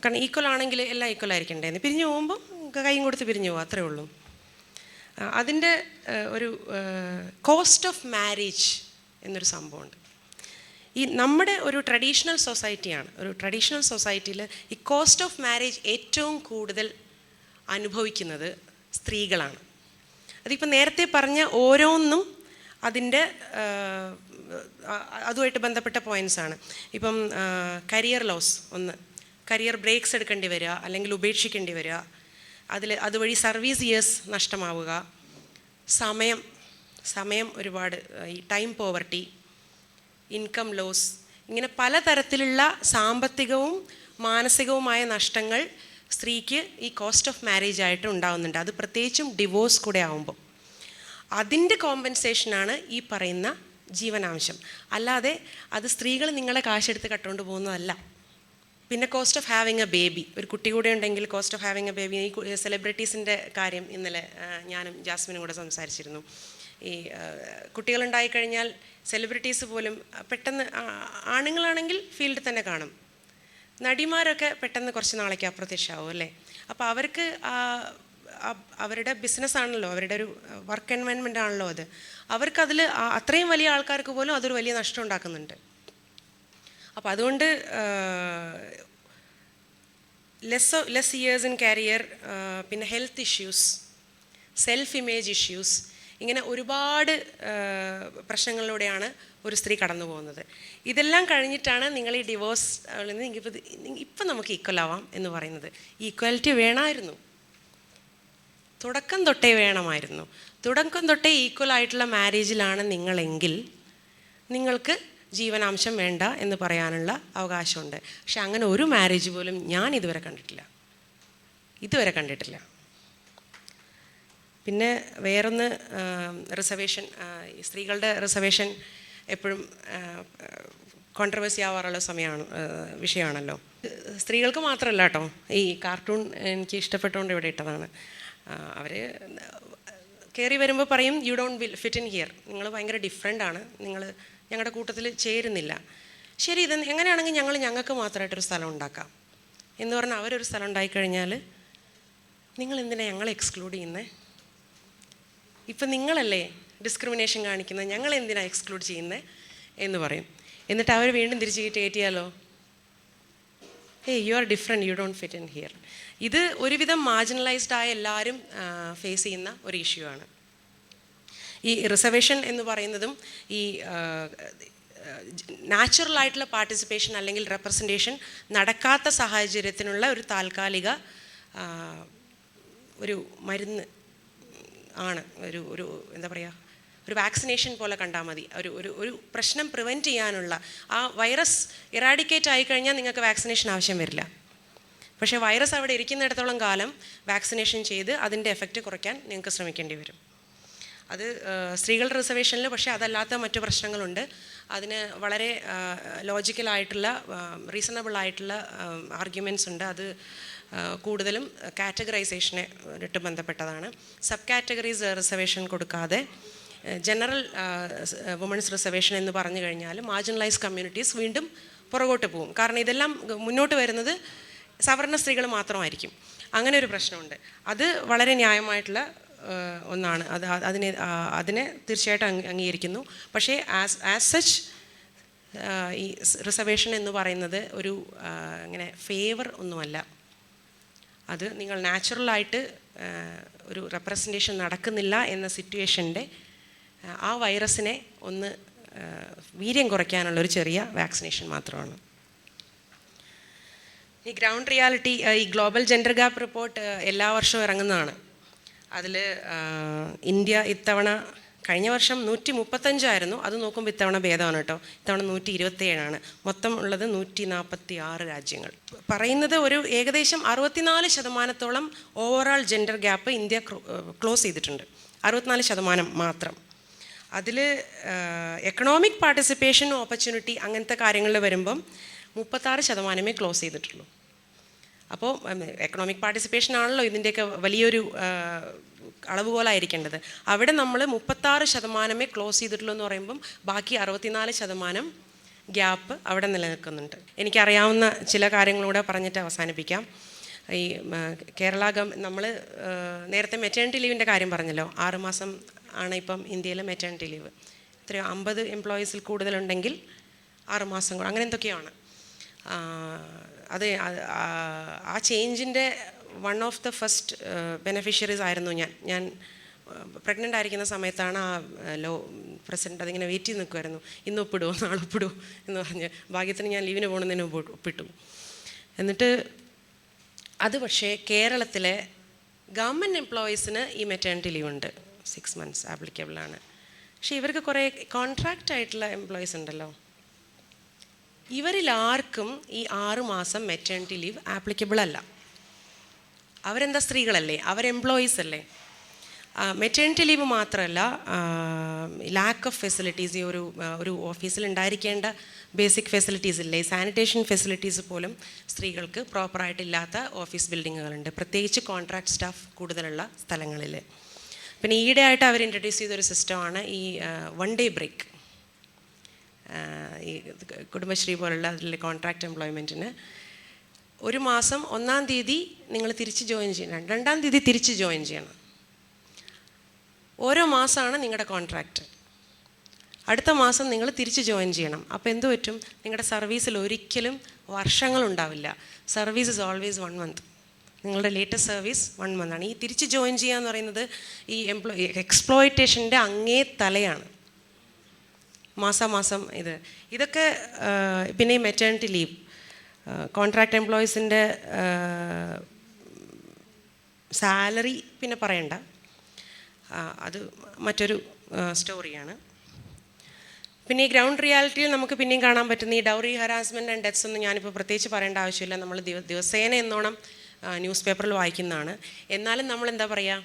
കാരണം ഈക്വൽ ആണെങ്കിൽ എല്ലാം ഈക്വൽ ആയിരിക്കണ്ടേന്ന്. പിരിഞ്ഞു പോകുമ്പോൾ കൈയും കൊടുത്ത് പിരിഞ്ഞു പോകും, അത്രേ ഉള്ളൂ. അതിൻ്റെ ഒരു കോസ്റ്റ് ഓഫ് മാരേജ് എന്നൊരു സംഭവമുണ്ട്. ഈ നമ്മുടെ ഒരു ട്രഡീഷണൽ സൊസൈറ്റിയാണ്. ഒരു ട്രഡീഷണൽ സൊസൈറ്റിയിൽ ഈ കോസ്റ്റ് ഓഫ് മാരേജ് ഏറ്റവും കൂടുതൽ അനുഭവിക്കുന്നത് സ്ത്രീകളാണ്. അതിപ്പോൾ നേരത്തെ പറഞ്ഞ ഓരോന്നും അതിൻ്റെ അതുമായിട്ട് ബന്ധപ്പെട്ട പോയിൻറ്റ്സാണ്. ഇപ്പം കരിയർ ലോസ്, കരിയർ ബ്രേക്സ് എടുക്കേണ്ടി വരിക, അല്ലെങ്കിൽ ഉപേക്ഷിക്കേണ്ടി വരിക, അതുവഴി സർവീസ് ഇയേഴ്സ് നഷ്ടമാവുക, സമയം ഒരുപാട്, ഈ ടൈം പോവർട്ടി, ഇൻകം ലോസ്, ഇങ്ങനെ പലതരത്തിലുള്ള സാമ്പത്തികവും മാനസികവുമായ നഷ്ടങ്ങൾ സ്ത്രീക്ക് ഈ കോസ്റ്റ് ഓഫ് മാരേജ് ആയിട്ട് ഉണ്ടാകുന്നുണ്ട്. അത് പ്രത്യേകിച്ചും ഡിവോഴ്സ് കൂടെ ആകുമ്പോൾ അതിൻ്റെ കോമ്പൻസേഷനാണ് ഈ പറയുന്ന ജീവനാംശം. അല്ലാതെ അത് സ്ത്രീകൾ നിങ്ങളെ കാശെടുത്ത് കട്ടുകൊണ്ട് പോകുന്നതല്ല. പിന്നെ cost of having A baby, ഒരു കുട്ടി കൂടെ ഉണ്ടെങ്കിൽ cost of having A baby. ഈ സെലിബ്രിറ്റീസിൻ്റെ കാര്യം ഇന്നലെ ഞാനും ജാസ്മിനും കൂടെ സംസാരിച്ചിരുന്നു. ഈ കുട്ടികളുണ്ടായിക്കഴിഞ്ഞാൽ സെലിബ്രിറ്റീസ് പോലും പെട്ടെന്ന്, ആണുങ്ങളാണെങ്കിൽ ഫീൽഡിൽ തന്നെ കാണും, നടിമാരൊക്കെ പെട്ടെന്ന് കുറച്ച് നാളേക്ക് അപ്രത്യക്ഷമാവും അല്ലേ. അപ്പോൾ അവർക്ക് അവരുടെ ബിസിനസ്സാണല്ലോ, അവരുടെ ഒരു വർക്ക് എൻവയൺമെൻ്റ് ആണല്ലോ അത്. അവർക്കതിൽ അത്രയും വലിയ ആൾക്കാർക്ക് പോലും അതൊരു വലിയ നഷ്ടം ഉണ്ടാക്കുന്നുണ്ട്. അപ്പോൾ അതുകൊണ്ട് ലെസ് ഇയേഴ്സ് ഇൻ കരിയർ, പിന്നെ health issues, self image issues, ഇങ്ങനെ ഒരുപാട് പ്രശ്നങ്ങളിലൂടെയാണ് ഒരു സ്ത്രീ കടന്നു പോകുന്നത്. ഇതെല്ലാം കഴിഞ്ഞിട്ടാണ് നിങ്ങൾ ഈ ഡിവോഴ്സ് ഇപ്പം നമുക്ക് ഈക്വൽ ആവാം എന്ന് പറയുന്നത്. ഈക്വാലിറ്റി വേണമായിരുന്നു, തുടക്കം തൊട്ടേ വേണമായിരുന്നു. തുടക്കം തൊട്ടേ ഈക്വൽ ആയിട്ടുള്ള മാരേജിലാണ് നിങ്ങളെങ്കിൽ നിങ്ങൾക്ക് ജീവനാംശം വേണ്ട എന്ന് പറയാനുള്ള അവകാശമുണ്ട്. പക്ഷെ അങ്ങനെ ഒരു മാരേജ് പോലും ഞാൻ ഇതുവരെ കണ്ടിട്ടില്ല. പിന്നെ വേറൊന്ന്, റിസർവേഷൻ. സ്ത്രീകളുടെ റിസർവേഷൻ എപ്പോഴും കോൺട്രവേഴ്സി ആവാറുള്ള വിഷയമാണല്ലോ. സ്ത്രീകൾക്ക് മാത്രമല്ല കേട്ടോ. ഈ കാർട്ടൂൺ എനിക്ക് ഇഷ്ടപ്പെട്ടുകൊണ്ട് ഇവിടെ ഇട്ടതാണ്. അവർ കയറി വരുമ്പോൾ പറയും U don't fit in here, നിങ്ങൾ ഭയങ്കര ഡിഫറെൻ്റ് ആണ്, നിങ്ങൾ ഞങ്ങളുടെ കൂട്ടത്തിൽ ചേരുന്നില്ല. ശരി, ഇത് എങ്ങനെയാണെങ്കിൽ ഞങ്ങൾക്ക് മാത്രമായിട്ടൊരു സ്ഥലം ഉണ്ടാക്കാം എന്ന് പറഞ്ഞാൽ അവരൊരു സ്ഥലം ഉണ്ടായിക്കഴിഞ്ഞാൽ നിങ്ങൾ എന്തിനാണ് ഞങ്ങളെ എക്സ്ക്ലൂഡ് ചെയ്യുന്നത്? ഇപ്പം നിങ്ങളല്ലേ ഡിസ്ക്രിമിനേഷൻ കാണിക്കുന്നത്, ഞങ്ങൾ എന്തിനാണ് എക്സ്ക്ലൂഡ് ചെയ്യുന്നത് എന്ന് പറയും. എന്നിട്ട് അവർ വീണ്ടും തിരിച്ച് കയറ്റിയാലോ, you are different, you don't fit in here. ഇത് ഒരുവിധം മാർജിനലൈസ്ഡ് ആയ എല്ലാവരും ഫേസ് ചെയ്യുന്ന ഒരു ഇഷ്യൂ ആണ്. ഈ റിസർവേഷൻ എന്ന് പറയുന്നതും ഈ നാച്ചുറലായിട്ടുള്ള പാർട്ടിസിപ്പേഷൻ അല്ലെങ്കിൽ റെപ്രസെൻറ്റേഷൻ നടക്കാത്ത സാഹചര്യത്തിനുള്ള ഒരു താൽക്കാലിക ഒരു മരുന്ന് ആണ്. ഒരു എന്താ പറയുക, ഒരു വാക്സിനേഷൻ പോലെ കണ്ടാൽ മതി. ഒരു പ്രശ്നം പ്രിവെൻറ്റ് ചെയ്യാനുള്ള, ആ വൈറസ് ഇറാഡിക്കേറ്റ് ആയിക്കഴിഞ്ഞാൽ നിങ്ങൾക്ക് വാക്സിനേഷൻ ആവശ്യം വരില്ല. പക്ഷേ വൈറസ് അവിടെ ഇരിക്കുന്നിടത്തോളം കാലം വാക്സിനേഷൻ ചെയ്ത് അതിൻ്റെ എഫക്റ്റ് കുറയ്ക്കാൻ നിങ്ങൾക്ക് ശ്രമിക്കേണ്ടി വരും. അത് സ്ത്രീകളുടെ റിസർവേഷനിൽ പക്ഷേ അതല്ലാത്ത മറ്റു പ്രശ്നങ്ങളുണ്ട്. അതിന് വളരെ ലോജിക്കലായിട്ടുള്ള റീസണബിളായിട്ടുള്ള ആർഗ്യുമെൻറ്റ്സ് ഉണ്ട്. അത് കൂടുതലും കാറ്റഗറൈസേഷനെ ഇട്ട് ബന്ധപ്പെട്ടതാണ്. സബ് കാറ്റഗറീസ് റിസർവേഷൻ കൊടുക്കാതെ ജനറൽ വുമൺസ് റിസർവേഷൻ എന്ന് പറഞ്ഞു കഴിഞ്ഞാൽ മാർജിനലൈസ് കമ്മ്യൂണിറ്റീസ് വീണ്ടും പുറകോട്ട് പോകും. കാരണം ഇതെല്ലാം മുന്നോട്ട് വരുന്നത് സവർണ സ്ത്രീകൾ മാത്രമായിരിക്കും. അങ്ങനെ ഒരു പ്രശ്നമുണ്ട്. അത് വളരെ ന്യായമായിട്ടുള്ള ഒന്നാണ്. അതിനെ തീർച്ചയായിട്ടും അംഗീകരിക്കുന്നു. പക്ഷേ ആസ് സച്ച് ഈ റിസർവേഷൻ എന്ന് പറയുന്നത് ഒരു ഇങ്ങനെ ഫേവർ ഒന്നുമല്ല. അത് നിങ്ങൾ നാച്ചുറലായിട്ട് ഒരു റെപ്രസെൻറ്റേഷൻ നടക്കുന്നില്ല എന്ന സിറ്റുവേഷൻ്റെ ആ വൈറസിനെ ഒന്ന് വീര്യം കുറയ്ക്കാനുള്ളൊരു ചെറിയ വാക്സിനേഷൻ മാത്രമാണ്. ഈ ഗ്രൗണ്ട് റിയാലിറ്റി, ഈ ഗ്ലോബൽ ജെൻഡർ ഗ്യാപ്പ് റിപ്പോർട്ട് എല്ലാ വർഷവും ഇറങ്ങുന്നതാണ്. അതിൽ ഇന്ത്യ ഇത്തവണ, കഴിഞ്ഞ വർഷം 135 അത് നോക്കുമ്പോൾ ഇത്തവണ ഭേദമാണ് കേട്ടോ. ഇത്തവണ 127. മൊത്തം ഉള്ളത് 146 രാജ്യങ്ങൾ. പറയുന്നത് ഒരു ഏകദേശം 64% overall gender gap India close ചെയ്തിട്ടുണ്ട്. 64% മാത്രം. അതിൽ എക്കണോമിക് പാർട്ടിസിപ്പേഷൻ, ഓപ്പർച്യൂണിറ്റി അങ്ങനത്തെ കാര്യങ്ങളിൽ വരുമ്പം 36% ക്ലോസ് ചെയ്തിട്ടുള്ളൂ. അപ്പോൾ എക്കണോമിക് പാർട്ടിസിപ്പേഷൻ ആണല്ലോ ഇതിൻ്റെയൊക്കെ വലിയൊരു അളവുകോലായിരിക്കേണ്ടത്. അവിടെ നമ്മൾ 36% ക്ലോസ് ചെയ്തിട്ടുള്ളൂ എന്ന് പറയുമ്പം ബാക്കി 64% ഗ്യാപ്പ് അവിടെ നിലനിൽക്കുന്നുണ്ട്. എനിക്കറിയാവുന്ന ചില കാര്യങ്ങളൂടെ പറഞ്ഞിട്ട് അവസാനിപ്പിക്കാം. ഈ നമ്മൾ നേരത്തെ മെറ്റേണിറ്റി ലീവിൻ്റെ കാര്യം പറഞ്ഞല്ലോ. 6 മാസം ആണ് ഇപ്പം ഇന്ത്യയിലെ മെറ്റേണിറ്റി ലീവ്. എത്രയോ 50 എംപ്ലോയീസിൽ കൂടുതലുണ്ടെങ്കിൽ 6 മാസം കൂടെ, അങ്ങനെ എന്തൊക്കെയാണ്. അത് ആ ചേഞ്ചിൻ്റെ one of the first beneficiaries ആയിരുന്നു ഞാൻ പ്രഗ്നൻ്റ് ആയിരിക്കുന്ന സമയത്താണ് ആ പ്രസിഡൻറ്റ് അതിങ്ങനെ വെയിറ്റ് ചെയ്ത് നിൽക്കുമായിരുന്നു. ഇന്ന് ഒപ്പിടുമോ നാളെ ഒപ്പിടുമോ എന്ന് പറഞ്ഞ്. ഭാഗ്യത്തിന് ഞാൻ ലീവിന് പോകുന്നതിന് ഒപ്പിട്ടു. എന്നിട്ട് അത് പക്ഷേ കേരളത്തിലെ ഗവൺമെൻറ് എംപ്ലോയീസിന് ഈ മെറ്റേണിറ്റി ലീവ് ഉണ്ട്, 6 months ആപ്ലിക്കബിളാണ്. പക്ഷേ ഇവർക്ക് കുറേ കോൺട്രാക്റ്റ് ആയിട്ടുള്ള എംപ്ലോയീസ് ഉണ്ടല്ലോ. ഇവരിൽ ആർക്കും ഈ 6 മാസം മെറ്റേണിറ്റി ലീവ് ആപ്ലിക്കബിൾ അല്ല. അവരെന്താ സ്ത്രീകളല്ലേ, അവർ എംപ്ലോയീസ് അല്ലേ. മെറ്റേണിറ്റി ലീവ് മാത്രമല്ല, ലാക്ക് ഓഫ് ഫെസിലിറ്റീസ്, ഈ ഒരു ഓഫീസിൽ ഉണ്ടായിരിക്കേണ്ട ബേസിക് ഫെസിലിറ്റീസ് ഇല്ലേ, സാനിറ്റേഷൻ ഫെസിലിറ്റീസ് പോലും സ്ത്രീകൾക്ക് പ്രോപ്പറായിട്ടില്ലാത്ത ഓഫീസ് ബിൽഡിങ്ങുകളുണ്ട്, പ്രത്യേകിച്ച് കോൺട്രാക്ട് സ്റ്റാഫ് കൂടുതലുള്ള സ്ഥലങ്ങളിൽ. പിന്നെ ഈയിടെ ആയിട്ട് അവർ ഇൻട്രൊഡ്യൂസ് ചെയ്തൊരു സിസ്റ്റമാണ് ഈ 1 day ബ്രേക്ക്. ഈ കുടുംബശ്രീ പോലുള്ള അതിൽ കോൺട്രാക്റ്റ് എംപ്ലോയ്മെൻറ്റിന് 1 മാസം 1-ാം തീയതി നിങ്ങൾ തിരിച്ച് ജോയിൻ ചെയ്യണം, 2-ാം തീയതി തിരിച്ച് ജോയിൻ ചെയ്യണം. ഓരോ മാസമാണ് നിങ്ങളുടെ കോൺട്രാക്റ്റ്. അടുത്ത മാസം നിങ്ങൾ തിരിച്ച് ജോയിൻ ചെയ്യണം. അപ്പോൾ എന്തു പറ്റും, നിങ്ങളുടെ സർവീസിൽ ഒരിക്കലും വർഷങ്ങളുണ്ടാവില്ല. Service is always 1 month. നിങ്ങളുടെ ലേറ്റസ്റ്റ് സർവീസ് 1 month ആണ്. ഈ തിരിച്ച് ജോയിൻ ചെയ്യുക എന്ന് പറയുന്നത് ഈ എക്സ്പ്ലോയിറ്റേഷൻ്റെ അങ്ങേ തലയാണ്. മാസം ഇതൊക്കെ. പിന്നെ ഈ മെറ്റേണിറ്റി ലീവ്, കോൺട്രാക്ട് എംപ്ലോയീസിൻ്റെ സാലറി പിന്നെ പറയണ്ട, അത് മറ്റൊരു സ്റ്റോറിയാണ്. പിന്നെ ഈ ഗ്രൗണ്ട് റിയാലിറ്റിയിൽ നമുക്ക് പിന്നെയും കാണാൻ പറ്റുന്ന ഈ ഡൗറി ഹരാസ്മെൻറ്റ് ആൻഡ് ഡെത്ത്സ് ഒന്നും ഞാനിപ്പോൾ പ്രത്യേകിച്ച് പറയേണ്ട ആവശ്യമില്ല. നമ്മൾ ദിവസേന എന്നോണം ന്യൂസ് പേപ്പറിൽ വായിക്കുന്നതാണ്. എന്നാലും നമ്മൾ എന്താ പറയുക,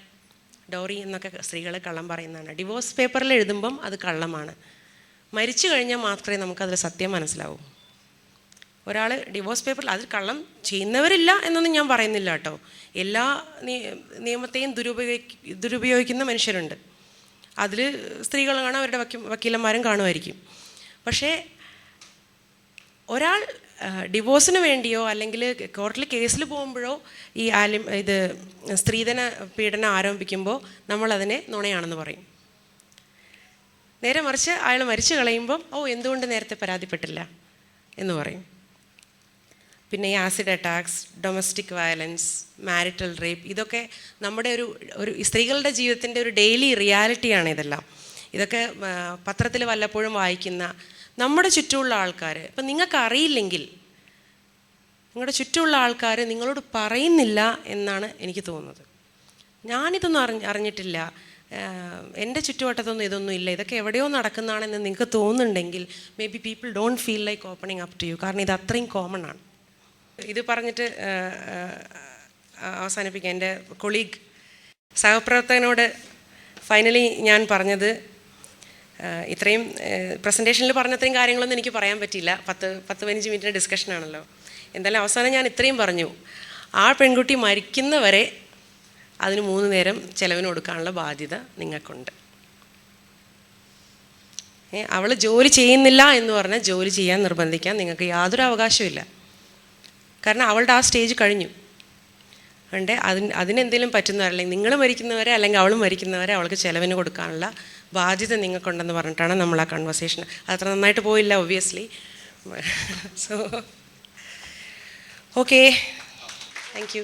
ഡൗറി എന്നൊക്കെ സ്ത്രീകൾ കള്ളം പറയുന്നതാണ്. ഡിവോഴ്സ് പേപ്പറിൽ എഴുതുമ്പം അത് കള്ളമാണ്. മരിച്ചു കഴിഞ്ഞാൽ മാത്രമേ നമുക്കതിൽ സത്യം മനസ്സിലാവൂ. ഒരാൾ ഡിവോഴ്സ് പേപ്പറിൽ അത് കള്ളം ചെയ്യുന്നവരില്ല എന്നൊന്നും ഞാൻ പറയുന്നില്ല കേട്ടോ. എല്ലാ നിയമത്തെയും ദുരുപയോഗിക്കുന്ന മനുഷ്യരുണ്ട്. അതിൽ സ്ത്രീകൾ കാണാം, അവരുടെ വക്കീലന്മാരും കാണുമായിരിക്കും. പക്ഷേ ഒരാൾ ഡിവോഴ്സിന് വേണ്ടിയോ അല്ലെങ്കിൽ കോർട്ടിൽ കേസിൽ പോകുമ്പോഴോ ഈ സ്ത്രീധന പീഡനം ആരോപിക്കുമ്പോൾ നമ്മളതിനെ നുണയാണെന്ന് പറയും. നേരെ മറിച്ച് അയാൾ മരിച്ചു കളയുമ്പം എന്തുകൊണ്ട് നേരത്തെ പരാതിപ്പെട്ടില്ല എന്ന് പറയും. പിന്നെ ഈ acid attacks, domestic violence, marital rape, ഇതൊക്കെ നമ്മുടെ ഒരു സ്ത്രീകളുടെ ജീവിതത്തിൻ്റെ ഒരു ഡെയിലി റിയാലിറ്റിയാണ് ഇതെല്ലാം. ഇതൊക്കെ പത്രത്തിൽ വല്ലപ്പോഴും വായിക്കുന്ന നമ്മുടെ ചുറ്റുമുള്ള ആൾക്കാർ, ഇപ്പം നിങ്ങൾക്ക് അറിയില്ലെങ്കിൽ നിങ്ങളുടെ ചുറ്റുമുള്ള ആൾക്കാർ നിങ്ങളോട് പറയുന്നില്ല എന്നാണ് എനിക്ക് തോന്നുന്നത്. ഞാനിതൊന്നും അറിഞ്ഞിട്ടില്ല, എൻ്റെ ചുറ്റുവട്ടത്തൊന്നും ഇതൊന്നും ഇല്ല, ഇതൊക്കെ എവിടെയോ നടക്കുന്നതാണെന്ന് നിങ്ങൾക്ക് തോന്നുന്നുണ്ടെങ്കിൽ maybe people don't feel like opening up to you. കാരണം ഇത് അത്രയും കോമൺ ആണ്. ഇത് പറഞ്ഞിട്ട് അവസാനിപ്പിക്കാം. എൻ്റെ കൊളീഗ് സഹപ്രവർത്തകനോട് ഫൈനലി ഞാൻ പറഞ്ഞത് ഇത്രയും പ്രസൻറ്റേഷനിൽ പറഞ്ഞ അത്രയും കാര്യങ്ങളൊന്നും എനിക്ക് പറയാൻ പറ്റിയില്ല. 10-15 മിനിറ്റിൻ്റെ ഡിസ്കഷനാണല്ലോ. എന്തായാലും അവസാനം ഞാൻ ഇത്രയും പറഞ്ഞു, ആ പെൺകുട്ടി മരിക്കുന്നവരെ അതിന് 3 നേരം ചിലവിന് കൊടുക്കാനുള്ള ബാധ്യത നിങ്ങൾക്കുണ്ട്. അവൾ ജോലി ചെയ്യുന്നില്ല എന്ന് പറഞ്ഞാൽ ജോലി ചെയ്യാൻ നിർബന്ധിക്കാൻ നിങ്ങൾക്ക് യാതൊരു അവകാശമില്ല. കാരണം അവളുടെ ആ സ്റ്റേജ് കഴിഞ്ഞു. അതുകൊണ്ട് അതിനെന്തെങ്കിലും പറ്റുന്നവരെ, അല്ലെങ്കിൽ നിങ്ങൾ മരിക്കുന്നവരെ അല്ലെങ്കിൽ അവൾ മരിക്കുന്നവരെ അവൾക്ക് ചിലവിന് കൊടുക്കാനുള്ള ബാധ്യത നിങ്ങൾക്കുണ്ടെന്ന് പറഞ്ഞിട്ടാണ് നമ്മൾ ആ കൺവെർസേഷൻ. അതത്ര നന്നായിട്ട് പോയില്ല obviously. So okay, thank you.